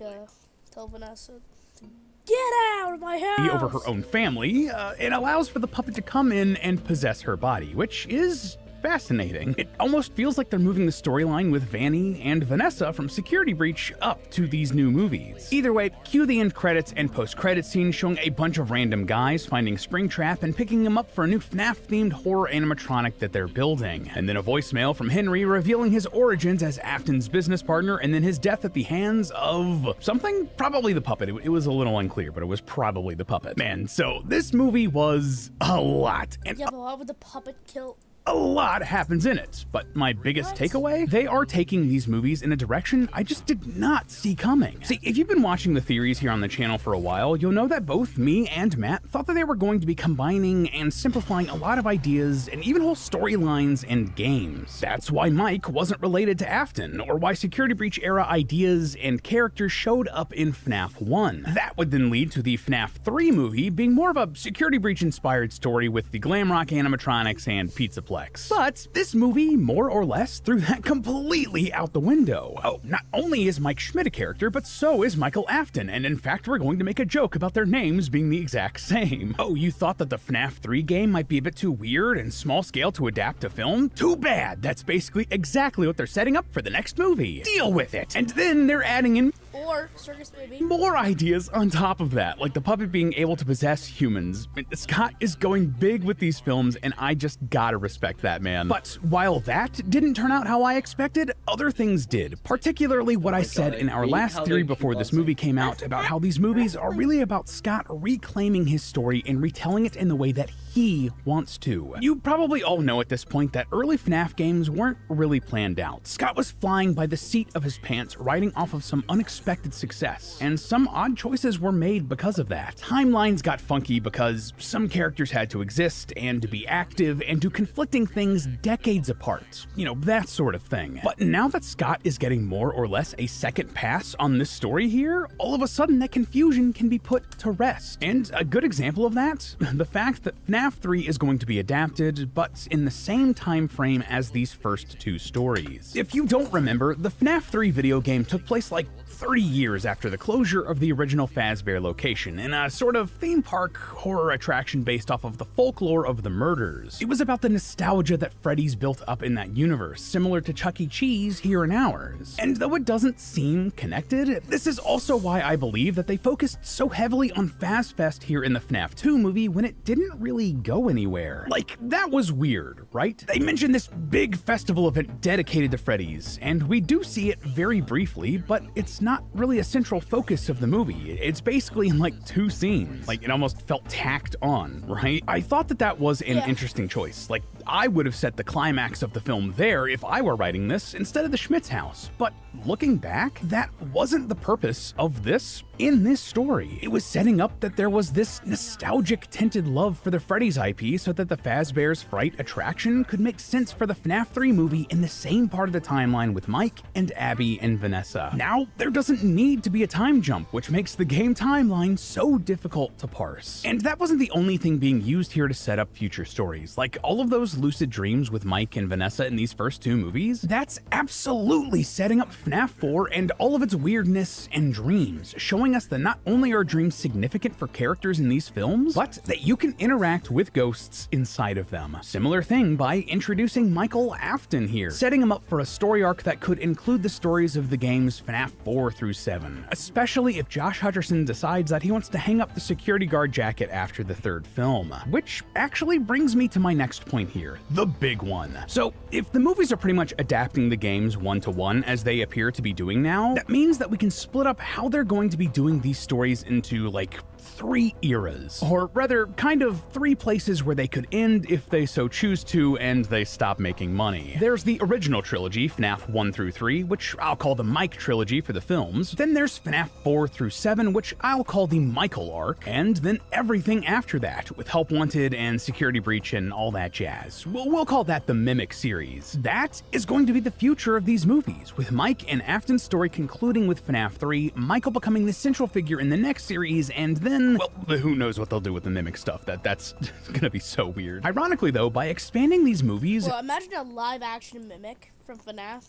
tell Vanessa to get out of my house over her own family. It allows for the puppet to come in and possess her body, which is fascinating. It almost feels like they're moving the storyline with Vanny and Vanessa from Security Breach up to these new movies. Either way, cue the end credits and post-credit scene showing a bunch of random guys finding Springtrap and picking him up for a new FNAF-themed horror animatronic that they're building. And then a voicemail from Henry revealing his origins as Afton's business partner and then his death at the hands of something? Probably the puppet. It was a little unclear, but it was probably the puppet. Man, so this movie was a lot. And yeah, but why would the puppet kill? A lot happens in it, but my biggest takeaway? They are taking these movies in a direction I just did not see coming. See, if you've been watching the theories here on the channel for a while, you'll know that both me and Matt thought that they were going to be combining and simplifying a lot of ideas and even whole storylines and games. That's why Mike wasn't related to Afton, or why Security Breach era ideas and characters showed up in FNAF 1. That would then lead to the FNAF 3 movie being more of a Security Breach inspired story with the glam rock animatronics and pizza play. But this movie, more or less, threw that completely out the window. Oh, not only is Mike Schmidt a character, but so is Michael Afton, and in fact we're going to make a joke about their names being the exact same. Oh, you thought that the FNAF 3 game might be a bit too weird and small scale to adapt to film? Too bad! That's basically exactly what they're setting up for the next movie. Deal with it! And then they're adding in Or circus baby. More ideas on top of that, like the puppet being able to possess humans. Scott is going big with these films, and I just gotta respect that, man. But while that didn't turn out how I expected, other things did. Particularly what I said in our last theory before this movie came out about how these movies are really about Scott reclaiming his story and retelling it in the way that he wants to. You probably all know at this point that early FNAF games weren't really planned out. Scott was flying by the seat of his pants, riding off of some unexpected success, and some odd choices were made because of that. Timelines got funky because some characters had to exist and to be active and do conflicting things decades apart. You know, that sort of thing. But now that Scott is getting more or less a second pass on this story here, all of a sudden that confusion can be put to rest. And a good example of that, the fact that FNAF 3 is going to be adapted, but in the same time frame as these first two stories. If you don't remember, the FNAF 3 video game took place like 30 years after the closure of the original Fazbear location, in a sort of theme park horror attraction based off of the folklore of the murders. It was about the nostalgia that Freddy's built up in that universe, similar to Chuck E. Cheese here in ours. And though it doesn't seem connected, this is also why I believe that they focused so heavily on FazFest here in the FNAF 2 movie when it didn't really go anywhere. Like, that was weird, right? They mentioned this big festival event dedicated to Freddy's, and we do see it very briefly, but it's not really a central focus of the movie. It's basically in like 2 scenes. Like, it almost felt tacked on, right? I thought that that was an interesting choice. Like, I would have set the climax of the film there if I were writing this instead of the Schmitz house. But looking back, that wasn't the purpose of this in this story. It was setting up that there was this nostalgic tinted love for the Freddy's IP so that the Fazbear's Fright attraction could make sense for the FNAF 3 movie in the same part of the timeline with Mike and Abby and Vanessa. Now, there doesn't need to be a time jump, which makes the game timeline so difficult to parse. And that wasn't the only thing being used here to set up future stories. Like, all of those lucid dreams with Mike and Vanessa in these first 2 movies, that's absolutely setting up FNAF 4 and all of its weirdness and dreams, showing us that not only are dreams significant for characters in these films, but that you can interact with ghosts inside of them. Similar thing by introducing Michael Afton here, setting him up for a story arc that could include the stories of the games FNAF 4 through 7, especially if Josh Hutcherson decides that he wants to hang up the security guard jacket after the 3rd film. Which actually brings me to my next point here, the big one. So, if the movies are pretty much adapting the games one-to-one as they appear to be doing now, that means that we can split up how they're going to be doing these stories into, like, 3 eras, or rather, kind of 3 places where they could end if they so choose to and they stop making money. There's the original trilogy, FNAF 1 through 3, which I'll call the Mike trilogy for the films. Then there's FNAF 4 through 7, which I'll call the Michael arc, and then everything after that, with Help Wanted and Security Breach and all that jazz. We'll call that the Mimic series. That is going to be the future of these movies, with Mike and Afton's story concluding with FNAF 3, Michael becoming the central figure in the next series, and then, well, who knows what they'll do with the Mimic stuff. That's gonna be so weird. Ironically though, by expanding these movies... Well, imagine a live action Mimic from FNAF.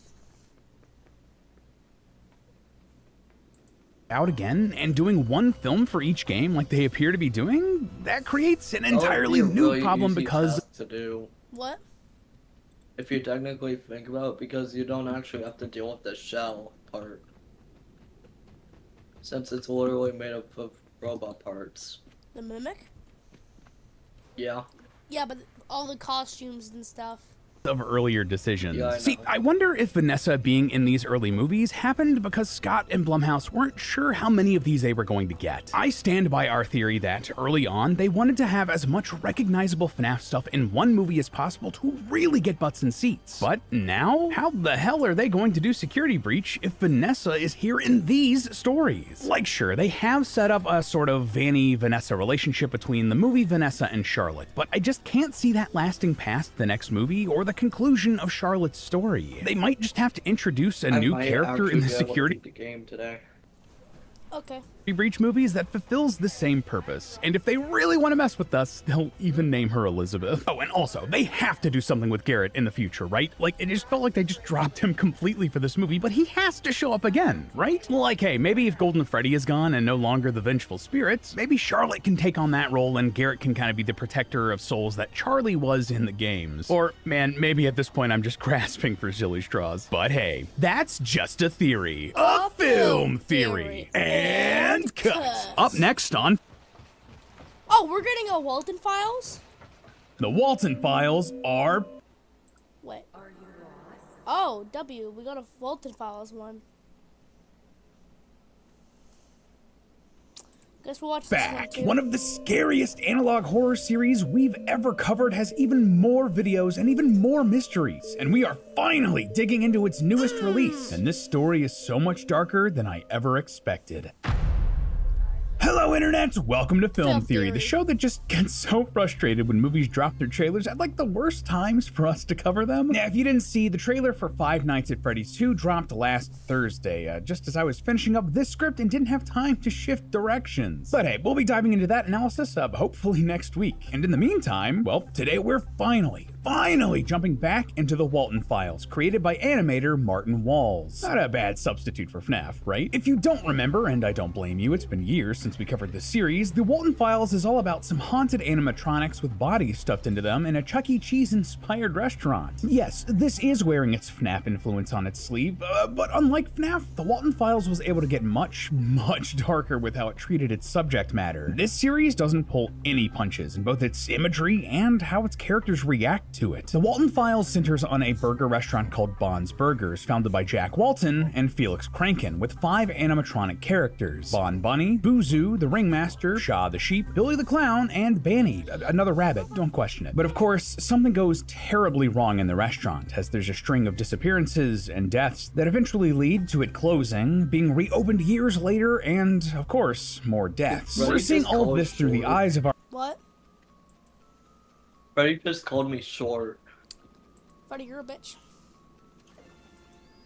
out again and doing one film for each game like they appear to be doing, that creates an entirely new really problem easy because... task to do. What? If you technically think about it, because you don't actually have to deal with the shell part. Since it's literally made up of robot parts. The Mimic? Yeah. Yeah, but all the costumes and stuff. Of earlier decisions. Yeah, See, I wonder if Vanessa being in these early movies happened because Scott and Blumhouse weren't sure how many of these they were going to get. I stand by our theory that early on they wanted to have as much recognizable FNAF stuff in one movie as possible to really get butts in seats. But now, how the hell are they going to do Security Breach if Vanessa is here in these stories? Like, sure, they have set up a sort of Vanny-Vanessa relationship between the movie Vanessa and Charlotte, but I just can't see that lasting past the next movie or the conclusion of Charlotte's story. They might just have to introduce a new character in the security game today. Okay. Breach movies that fulfills the same purpose. And if they really want to mess with us, they'll even name her Elizabeth. Oh, and also, they have to do something with Garrett in the future, right? Like, it just felt like they just dropped him completely for this movie, but he has to show up again, right? Like, hey, maybe if Golden Freddy is gone and no longer the vengeful spirits, maybe Charlotte can take on that role and Garrett can kind of be the protector of souls that Charlie was in the games. Or, man, maybe at this point I'm just grasping for silly straws. But hey, that's just a theory. A film theory. And cut. Up next on Oh, we're getting a Walton Files? The Walton Files are... Wait. Oh, W. We got a Walton Files one. Guess we'll watch this one back. too. One of the scariest analog horror series we've ever covered has even more videos and even more mysteries, and we are finally digging into its newest release. And this story is so much darker than I ever expected. Hello Internet! Welcome to Film Theory, the show that just gets so frustrated when movies drop their trailers at like the worst times for us to cover them. Now, if you didn't see, the trailer for Five Nights at Freddy's 2 dropped last Thursday, just as I was finishing up this script and didn't have time to shift directions. But hey, we'll be diving into that analysis hopefully next week. And in the meantime, well, today we're finally jumping back into the Walton Files, created by animator Martin Walls. Not a bad substitute for FNAF, right? If you don't remember, and I don't blame you, it's been years since we covered this series, the Walton Files is all about some haunted animatronics with bodies stuffed into them in a Chuck E. Cheese inspired restaurant. Yes, this is wearing its FNAF influence on its sleeve, but unlike FNAF, the Walton Files was able to get much darker with how it treated its subject matter. This series doesn't pull any punches in both its imagery and how its characters react to it. The Walton Files centers on a burger restaurant called Bond's Burgers, founded by Jack Walton and Felix Kranken, with 5 animatronic characters: Bon Bunny, Boozoo, the Ringmaster, Shaw the Sheep, Billy the Clown, and Banny, another rabbit, don't question it. But of course, something goes terribly wrong in the restaurant, as there's a string of disappearances and deaths that eventually lead to it closing, being reopened years later, and of course, more deaths. We're seeing all of this through the eyes of our... What? Freddy just called me short. Freddy, you're a bitch.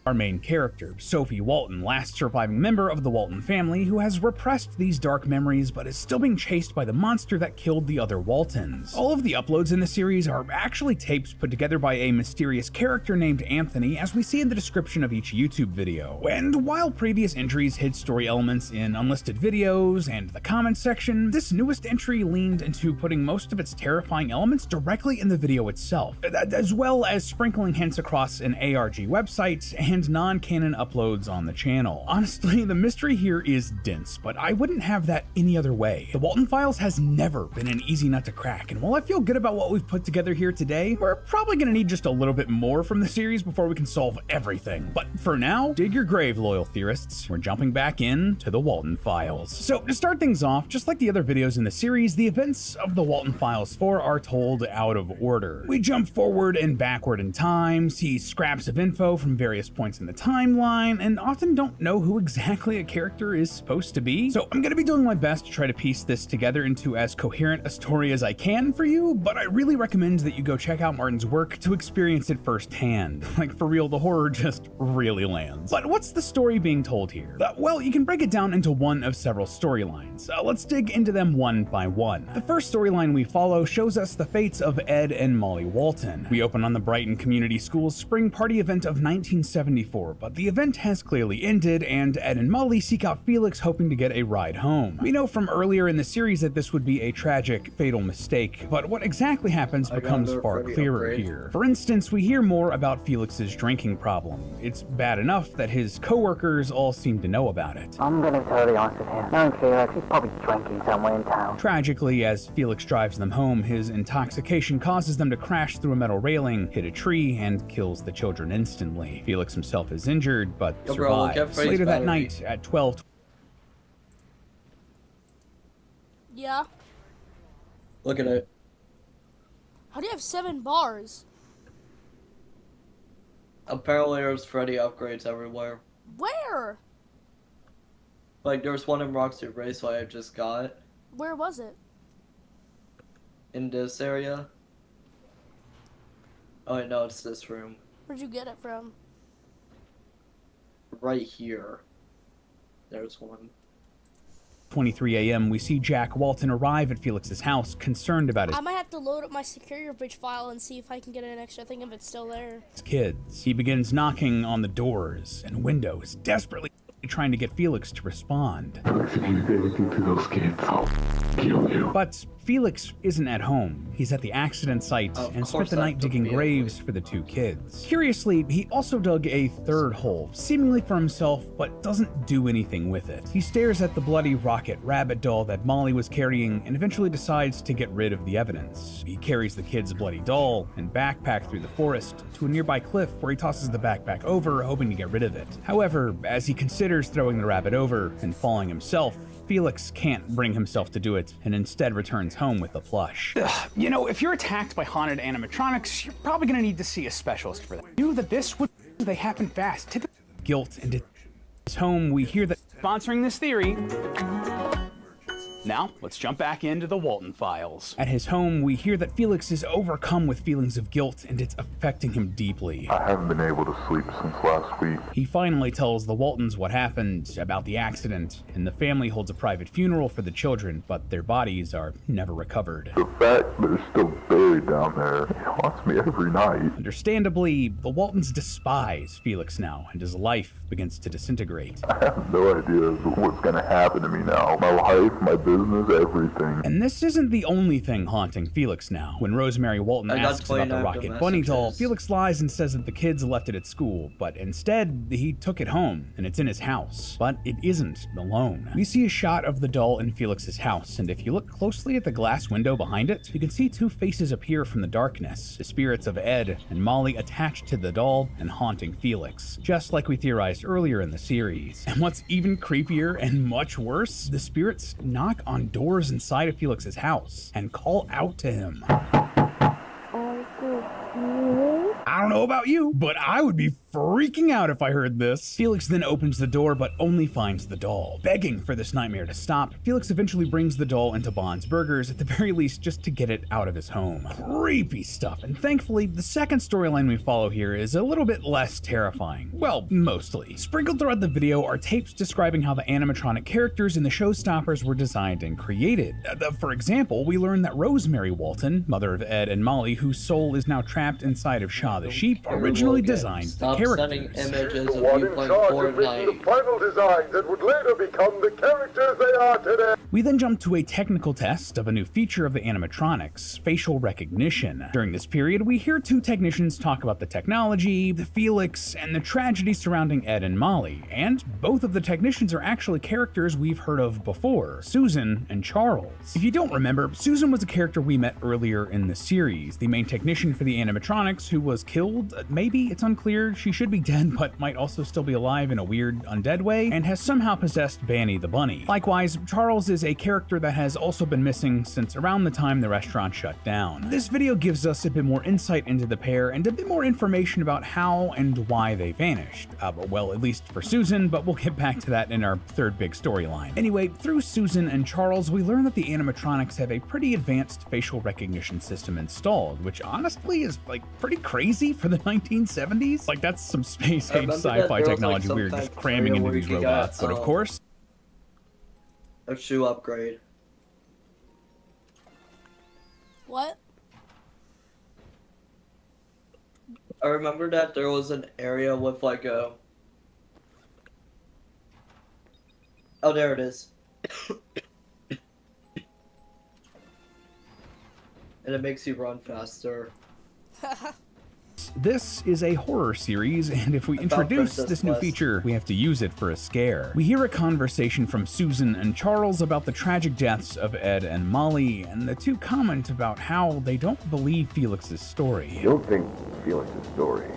Our main character, Sophie Walton, last surviving member of the Walton family, who has repressed these dark memories but is still being chased by the monster that killed the other Waltons. All of the uploads in the series are actually tapes put together by a mysterious character named Anthony, as we see in the description of each YouTube video. And while previous entries hid story elements in unlisted videos and the comments section, this newest entry leaned into putting most of its terrifying elements directly in the video itself, as well as sprinkling hints across an ARG website and non-canon uploads on the channel. Honestly, the mystery here is dense, but I wouldn't have that any other way. The Walton Files has never been an easy nut to crack, and while I feel good about what we've put together here today, we're probably gonna need just a little bit more from the series before we can solve everything. But for now, dig your grave, loyal theorists. We're jumping back in to the Walton Files. So to start things off, just like the other videos in the series, the events of the Walton Files 4 are told out of order. We jump forward and backward in time, see scraps of info from various points in the timeline, and often don't know who exactly a character is supposed to be. So I'm gonna be doing my best to try to piece this together into as coherent a story as I can for you, but I really recommend that you go check out Martin's work to experience it firsthand. Like, for real, the horror just really lands. But what's the story being told here? Well, you can break it down into one of several storylines. Let's dig into them one by one. The first storyline we follow shows us the fates of Ed and Molly Walton. We open on the Brighton Community Schools spring party event of 1974, but the event has clearly ended, and Ed and Molly seek out Felix, hoping to get a ride home. We know from earlier in the series that this would be a tragic, fatal mistake, but what exactly happens becomes far clearer here. For instance, we hear more about Felix's drinking problem. It's bad enough that his co-workers all seem to know about it. I'm gonna be totally honest with you. Knowing Felix, he's probably drinking somewhere in town. Tragically, as Felix drives them home, his intoxication causes them to crash through a metal railing, hit a tree, and kills the children instantly. Felix himself is injured, but survives. Later that night, at 12... Yeah? Look at it. How do you have 7 bars? Apparently there's Freddy upgrades everywhere. Where? Like, there's one in Roxy Raceway I just got. Where was it? In this area. Oh, wait, no, it's this room. Where'd you get it from? Right here. There's one. 23 a.m., we see Jack Walton arrive at Felix's house, concerned about I might have to load up my security bridge file and see if I can get an extra thing if it's still there. his kids. He begins knocking on the doors and windows, desperately trying to get Felix to respond. Felix, if you do anything to those kids, I'll kill you. But Felix isn't at home. He's at the accident site and spent the night digging graves for the two kids. Curiously, he also dug a third hole, seemingly for himself, but doesn't do anything with it. He stares at the bloody Rocket Rabbit doll that Molly was carrying and eventually decides to get rid of the evidence. He carries the kid's bloody doll and backpack through the forest to a nearby cliff where he tosses the backpack over, hoping to get rid of it. However, as he considers throwing the rabbit over and falling himself, Felix can't bring himself to do it and instead returns home with the plush. You know, if you're attacked by haunted animatronics, you're probably gonna need to see a specialist for that. I knew that this would they happen fast. Guilt and at his home, we hear that Sponsoring this theory. Now, let's jump back into the Walton files. At his home, we hear that Felix is overcome with feelings of guilt and it's affecting him deeply. I haven't been able to sleep since last week. He finally tells the Waltons what happened about the accident, and the family holds a private funeral for the children, but their bodies are never recovered. The fact they're still buried down there, it haunts me every night. Understandably, the Waltons despise Felix now, and his life begins to disintegrate. I have no idea what's gonna happen to me now. My life, my business, everything. And this isn't the only thing haunting Felix now. When Rosemary Walton asks about the Rocket Bunny doll, Felix lies and says that the kids left it at school, but instead, he took it home, and it's in his house. But it isn't alone. We see a shot of the doll in Felix's house, and if you look closely at the glass window behind it, you can see two faces appear from the darkness, the spirits of Ed and Molly attached to the doll and haunting Felix, just like we theorized earlier in the series. And what's even creepier and much worse, the spirits knock on doors inside of Felix's house and call out to him. I don't know about you, but I would be freaking out if I heard this. Felix then opens the door, but only finds the doll. Begging for this nightmare to stop, Felix eventually brings the doll into Bond's Burgers, at the very least just to get it out of his home. Creepy stuff, and thankfully, the second storyline we follow here is a little bit less terrifying. Well, mostly. Sprinkled throughout the video are tapes describing how the animatronic characters in the Showstoppers were designed and created. For example, we learn that Rosemary Walton, mother of Ed and Molly, whose soul is now trapped inside of Shaw the sheep, originally designed the characters. Images of you playing Fortnite. The final designs that would later become the characters they are today. We then jump to a technical test of a new feature of the animatronics, facial recognition. During this period, we hear two technicians talk about the technology, the Felix, and the tragedy surrounding Ed and Molly, and both of the technicians are actually characters we've heard of before, Susan and Charles. If you don't remember, Susan was a character we met earlier in the series, the main technician for the animatronics who was killed. Maybe, it's unclear. She should be dead, but might also still be alive in a weird undead way, and has somehow possessed Banny the bunny. Likewise, Charles is a character that has also been missing since around the time the restaurant shut down. This video gives us a bit more insight into the pair and a bit more information about how and why they vanished. Well, at least for Susan, but we'll get back to that in our third big storyline. Anyway, through Susan and Charles, we learn that the animatronics have a pretty advanced facial recognition system installed, which honestly is like pretty crazy for the 1970s. Like, that's some space-age sci-fi technology we were just cramming into these robots. But of course, a shoe upgrade. What? I remember that there was an area with like a... Oh, there it is. And it makes you run faster. this is a horror series, and if we introduce this new feature, we have to use it for a scare. We hear a conversation from Susan and Charles about the tragic deaths of Ed and Molly, and the two comment about how they don't believe Felix's story. You don't think Felix's story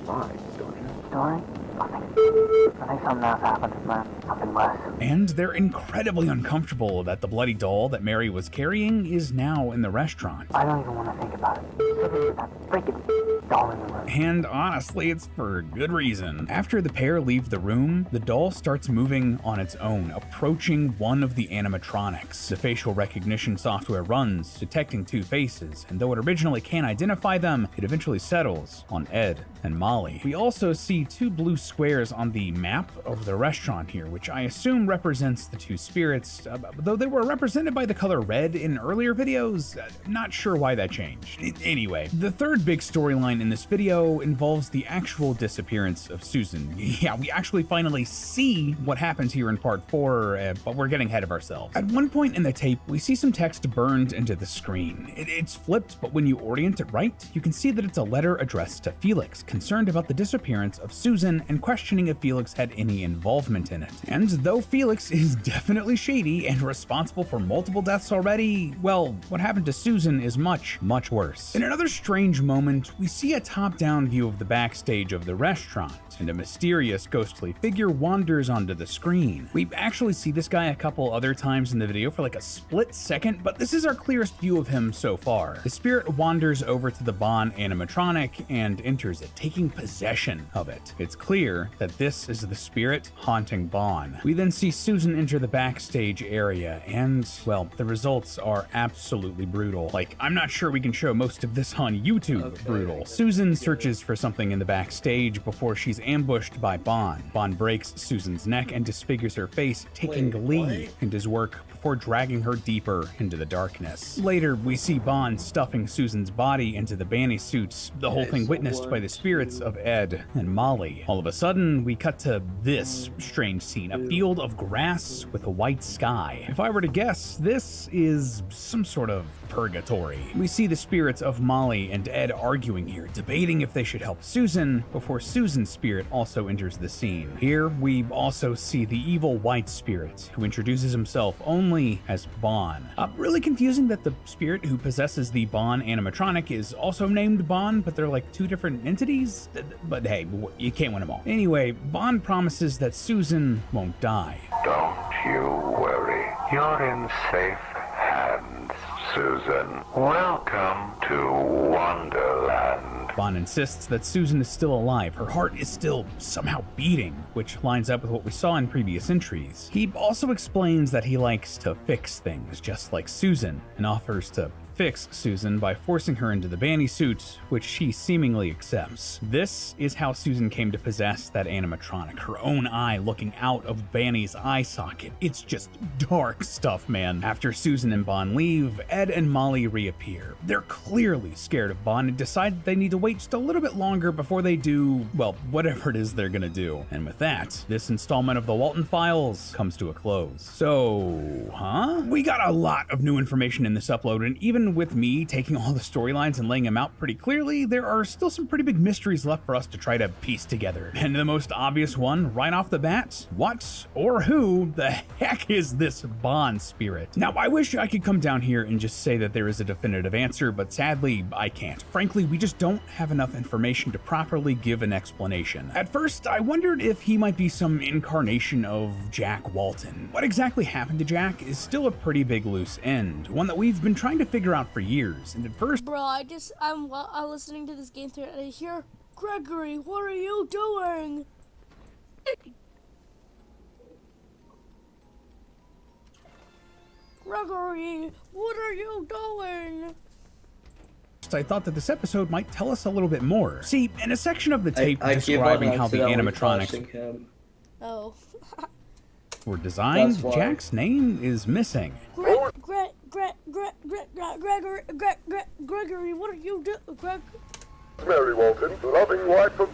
lies, don't you? Story? I think something else happened, man. Something worse. And they're incredibly uncomfortable that the bloody doll that Mary was carrying is now in the restaurant. I don't even want to think about it. Sitting with that freaking doll in the room. And honestly, it's for good reason. After the pair leave the room, the doll starts moving on its own, approaching one of the animatronics. The facial recognition software runs, detecting two faces, and though it originally can't identify them, it eventually settles on Ed and Molly. We also see two blue squares on the map of the restaurant here, which I assume represents the two spirits, though they were represented by the color red in earlier videos. Not sure why that changed. Anyway, the third big storyline in this video involves the actual disappearance of Susan. Yeah, we actually finally see what happens here in part 4, but we're getting ahead of ourselves. At one point in the tape, we see some text burned into the screen. It's flipped, but when you orient it right, you can see that it's a letter addressed to Felix, concerned about the disappearance of Susan and questioning if Felix had any involvement in it. And though Felix is definitely shady and responsible for multiple deaths already, well, what happened to Susan is much, much worse. In another strange moment, we see a top-down view of the backstage of the restaurant, and a mysterious ghostly figure wanders onto the screen. We actually see this guy a couple other times in the video for like a split second, but this is our clearest view of him so far. The spirit wanders over to the Bond animatronic and enters it, taking possession of it. It's clear that this is the spirit haunting Bond. We then see Susan enter the backstage area, and, well, the results are absolutely brutal. Like, I'm not sure we can show most of this on YouTube. Brutal. Susan searches for something in the backstage before she's ambushed by Bond. Bond breaks Susan's neck and disfigures her face, taking glee in his work before dragging her deeper into the darkness. Later, we see Bond stuffing Susan's body into the Banny suits, the whole thing witnessed by the spirits of Ed and Molly. All of a sudden, we cut to this strange scene, a field of grass with a white sky. If I were to guess, this is some sort of purgatory. We see the spirits of Molly and Ed arguing here, debating if they should help Susan, before Susan's spirit also enters the scene. Here, we also see the evil white spirit, who introduces himself only as Bond. Really confusing that the spirit who possesses the Bond animatronic is also named Bond, but they're like two different entities? But hey, you can't win them all. Anyway, Bond promises that Susan won't die. Don't you worry. You're in safe hands, Susan. Welcome to Wonderland. Bond insists that Susan is still alive. Her heart is still somehow beating, which lines up with what we saw in previous entries. He also explains that he likes to fix things, just like Susan, and offers to fix Susan by forcing her into the Banny suit, which she seemingly accepts. This is how Susan came to possess that animatronic, her own eye looking out of Banny's eye socket. It's just dark stuff, man. After Susan and Bond leave, Ed and Molly reappear. They're clearly scared of Bond and decide that they need to wait just a little bit longer before they do, well, whatever it is they're gonna do. And with that, this installment of the Walton Files comes to a close. So, we got a lot of new information in this upload, and even with me taking all the storylines and laying them out pretty clearly, there are still some pretty big mysteries left for us to try to piece together. And the most obvious one, right off the bat, what or who the heck is this Bond spirit? Now, I wish I could come down here and just say that there is a definitive answer, but sadly, I can't. Frankly, we just don't have enough information to properly give an explanation. At first, I wondered if he might be some incarnation of Jack Walton. What exactly happened to Jack is still a pretty big loose end, one that we've been trying to figure out for years, and at first— Bro, I'm listening to this game through and I hear, Gregory, what are you doing? Gregory, what are you doing? I thought that this episode might tell us a little bit more. See, in a section of the tape describing how the animatronics were designed, Jack's name is missing. Gregory, what are you doing? Mary Walton, loving wife of...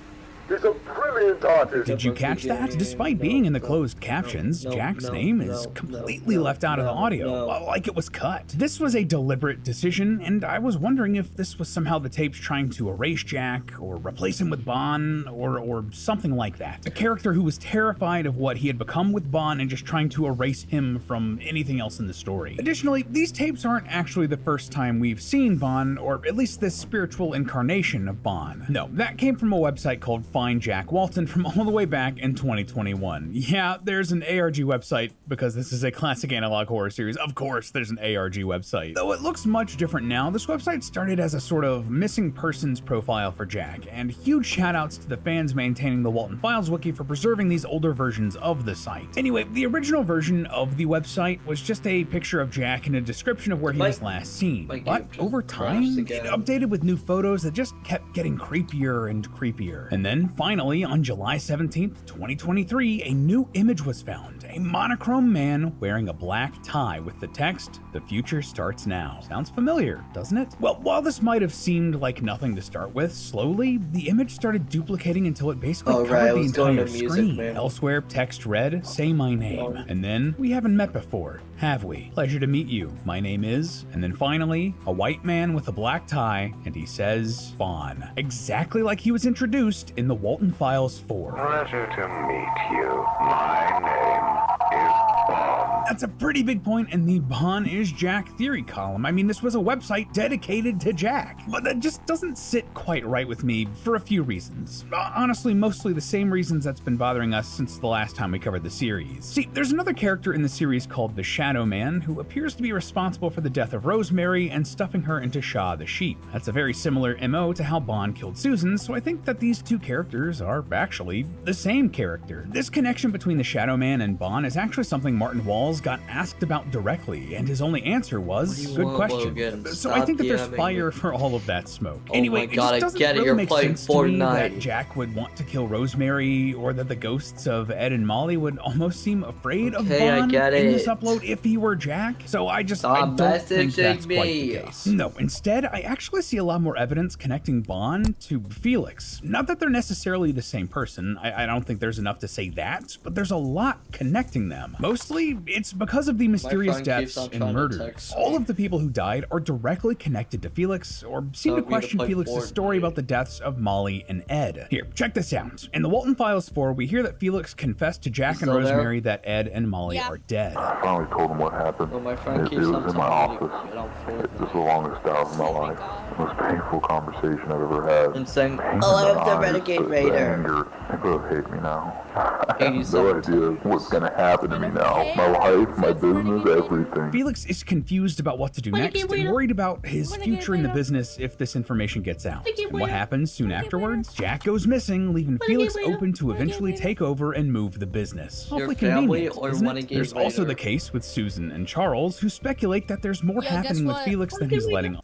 He's a brilliant artist. Did you catch that? Despite being in the closed captions, Jack's name is completely left out of the audio, like it was cut. This was a deliberate decision, and I was wondering if this was somehow the tapes trying to erase Jack, or replace him with Bond, or something like that. A character who was terrified of what he had become with Bond and just trying to erase him from anything else in the story. Additionally, these tapes aren't actually the first time we've seen Bond, or at least this spiritual incarnation of Bond. No, that came from a website called Find Jack Walton from all the way back in 2021. Yeah, there's an ARG website because this is a classic analog horror series. Of course, there's an ARG website. Though it looks much different now, this website started as a sort of missing persons profile for Jack, and huge shoutouts to the fans maintaining the Walton Files wiki for preserving these older versions of the site. Anyway, the original version of the website was just a picture of Jack and a description of where he was last seen. But over time, it updated with new photos that just kept getting creepier and creepier. And then then finally, on July 17th, 2023, a new image was found. A monochrome man wearing a black tie with the text, "The future starts now." Sounds familiar, doesn't it? Well, while this might have seemed like nothing to start with, slowly, the image started duplicating until it basically covered the entire screen. Elsewhere, text read, "Say my name." And then, "We haven't met before, have we? Pleasure to meet you. My name is..." And then finally, a white man with a black tie, and he says, "Bond." Exactly like he was introduced in the Walton Files 4. Pleasure to meet you. My name is Bond. That's a pretty big point in the Bond is Jack theory column. I mean, this was a website dedicated to Jack, but that just doesn't sit quite right with me for a few reasons. Honestly, mostly the same reasons that's been bothering us since the last time we covered the series. See, there's another character in the series called the Shadow Man who appears to be responsible for the death of Rosemary and stuffing her into Shaw the sheep. That's a very similar MO to how Bond killed Susan, so I think that these two characters are actually the same character. This connection between the Shadow Man and Bond is actually something Martin Walls got asked about directly, and his only answer was, "Good question." So I think that there's fire for all of that smoke. Anyway, it just doesn't really make sense to me that Jack would want to kill Rosemary, or that the ghosts of Ed and Molly would almost seem afraid of Bond in this upload if he were Jack. So I don't think that's quite the case. No, instead, I actually see a lot more evidence connecting Bond to Felix. Not that they're necessarily the same person, I don't think there's enough to say that, but there's a lot connecting them. Mostly, it's because of the mysterious deaths and murders. All of the people who died are directly connected to Felix, or seem to question Felix's story about the deaths of Molly and Ed. Here, check this out. In the Walton Files 4, we hear that Felix confessed to Jack and Rosemary that Ed and Molly are dead. I finally told him what happened. Well, my friend It keeps was on in my telling me to office. get on Fortnite. It was the longest hour of my life. The most painful conversation I've ever had. And saying, Pain "Oh, in I'm the the eyes, Renegade the Raider." anger. They both hate me now. I have no idea what's gonna happen to me now. My life, my business, everything. Felix is confused about what to do next and worried about his future in the business if this information gets out. And what happens soon afterwards? Jack goes missing, leaving Felix open to eventually take over and move the business. Awfully convenient, isn't it? There's also the case with Susan and Charles, who speculate that there's more happening with Felix than he's letting on.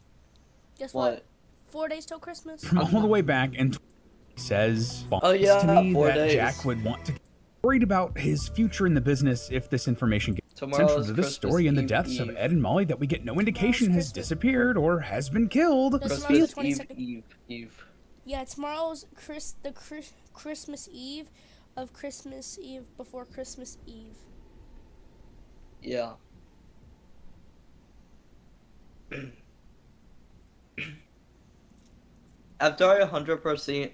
Guess what? 4 days till Christmas. From all the way back, and says, Oh, yeah, to me 4 that days. Jack would want to worried about his future in the business if this information gets central to this story and the deaths of Ed and Molly that we get no indication has disappeared or has been killed. Tomorrow's the 22nd. Eve. Yeah, tomorrow's Christmas Eve of Christmas Eve before Christmas Eve. Yeah. After 100%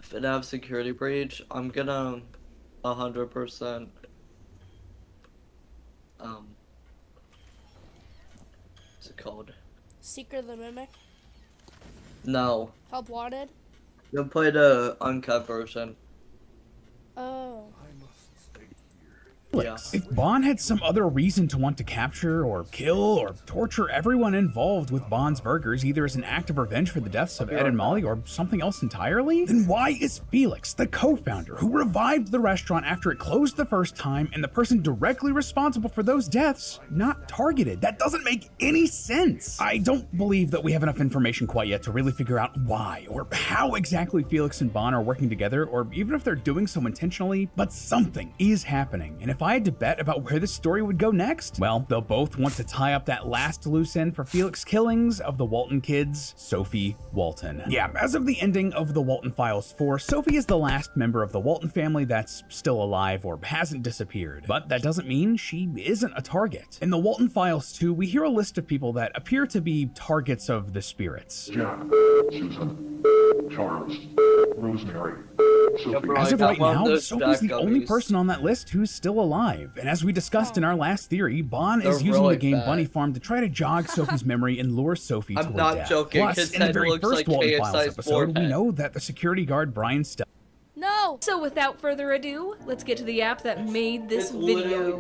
FNAF security breach, I'm gonna 100% what's it called? Secret of the Mimic. No. Help Wanted. You'll play the uncut version. Oh. Yeah. If Bond had some other reason to want to capture or kill or torture everyone involved with Bond's Burgers, either as an act of revenge for the deaths of Ed and Molly or something else entirely, then why is Felix, the co-founder who revived the restaurant after it closed the first time and the person directly responsible for those deaths, not targeted? That doesn't make any sense. I don't believe that we have enough information quite yet to really figure out why or how exactly Felix and Bond are working together, or even if they're doing so intentionally, but something is happening. And if I had to bet about where this story would go next, well, they'll both want to tie up that last loose end for Felix killings of the Walton kids, Sophie Walton. Yeah, as of the ending of the Walton Files 4, Sophie is the last member of the Walton family that's still alive or hasn't disappeared, but that doesn't mean she isn't a target. In the Walton Files 2, we hear a list of people that appear to be targets of the spirits. Jack, Susan, Charles, Rosemary, Sophie. As of right now, Sophie's the only person on that list who's still alive, and as we discussed in our last theory, Bond is using the game Bunny Farm to try to jog Sophie's memory and lure Sophie to her death. I'm not joking, Plus, in the very first Walton Files episode, we know that the security guard Brian Stell. No! So without further ado, let's get to the app that made this video.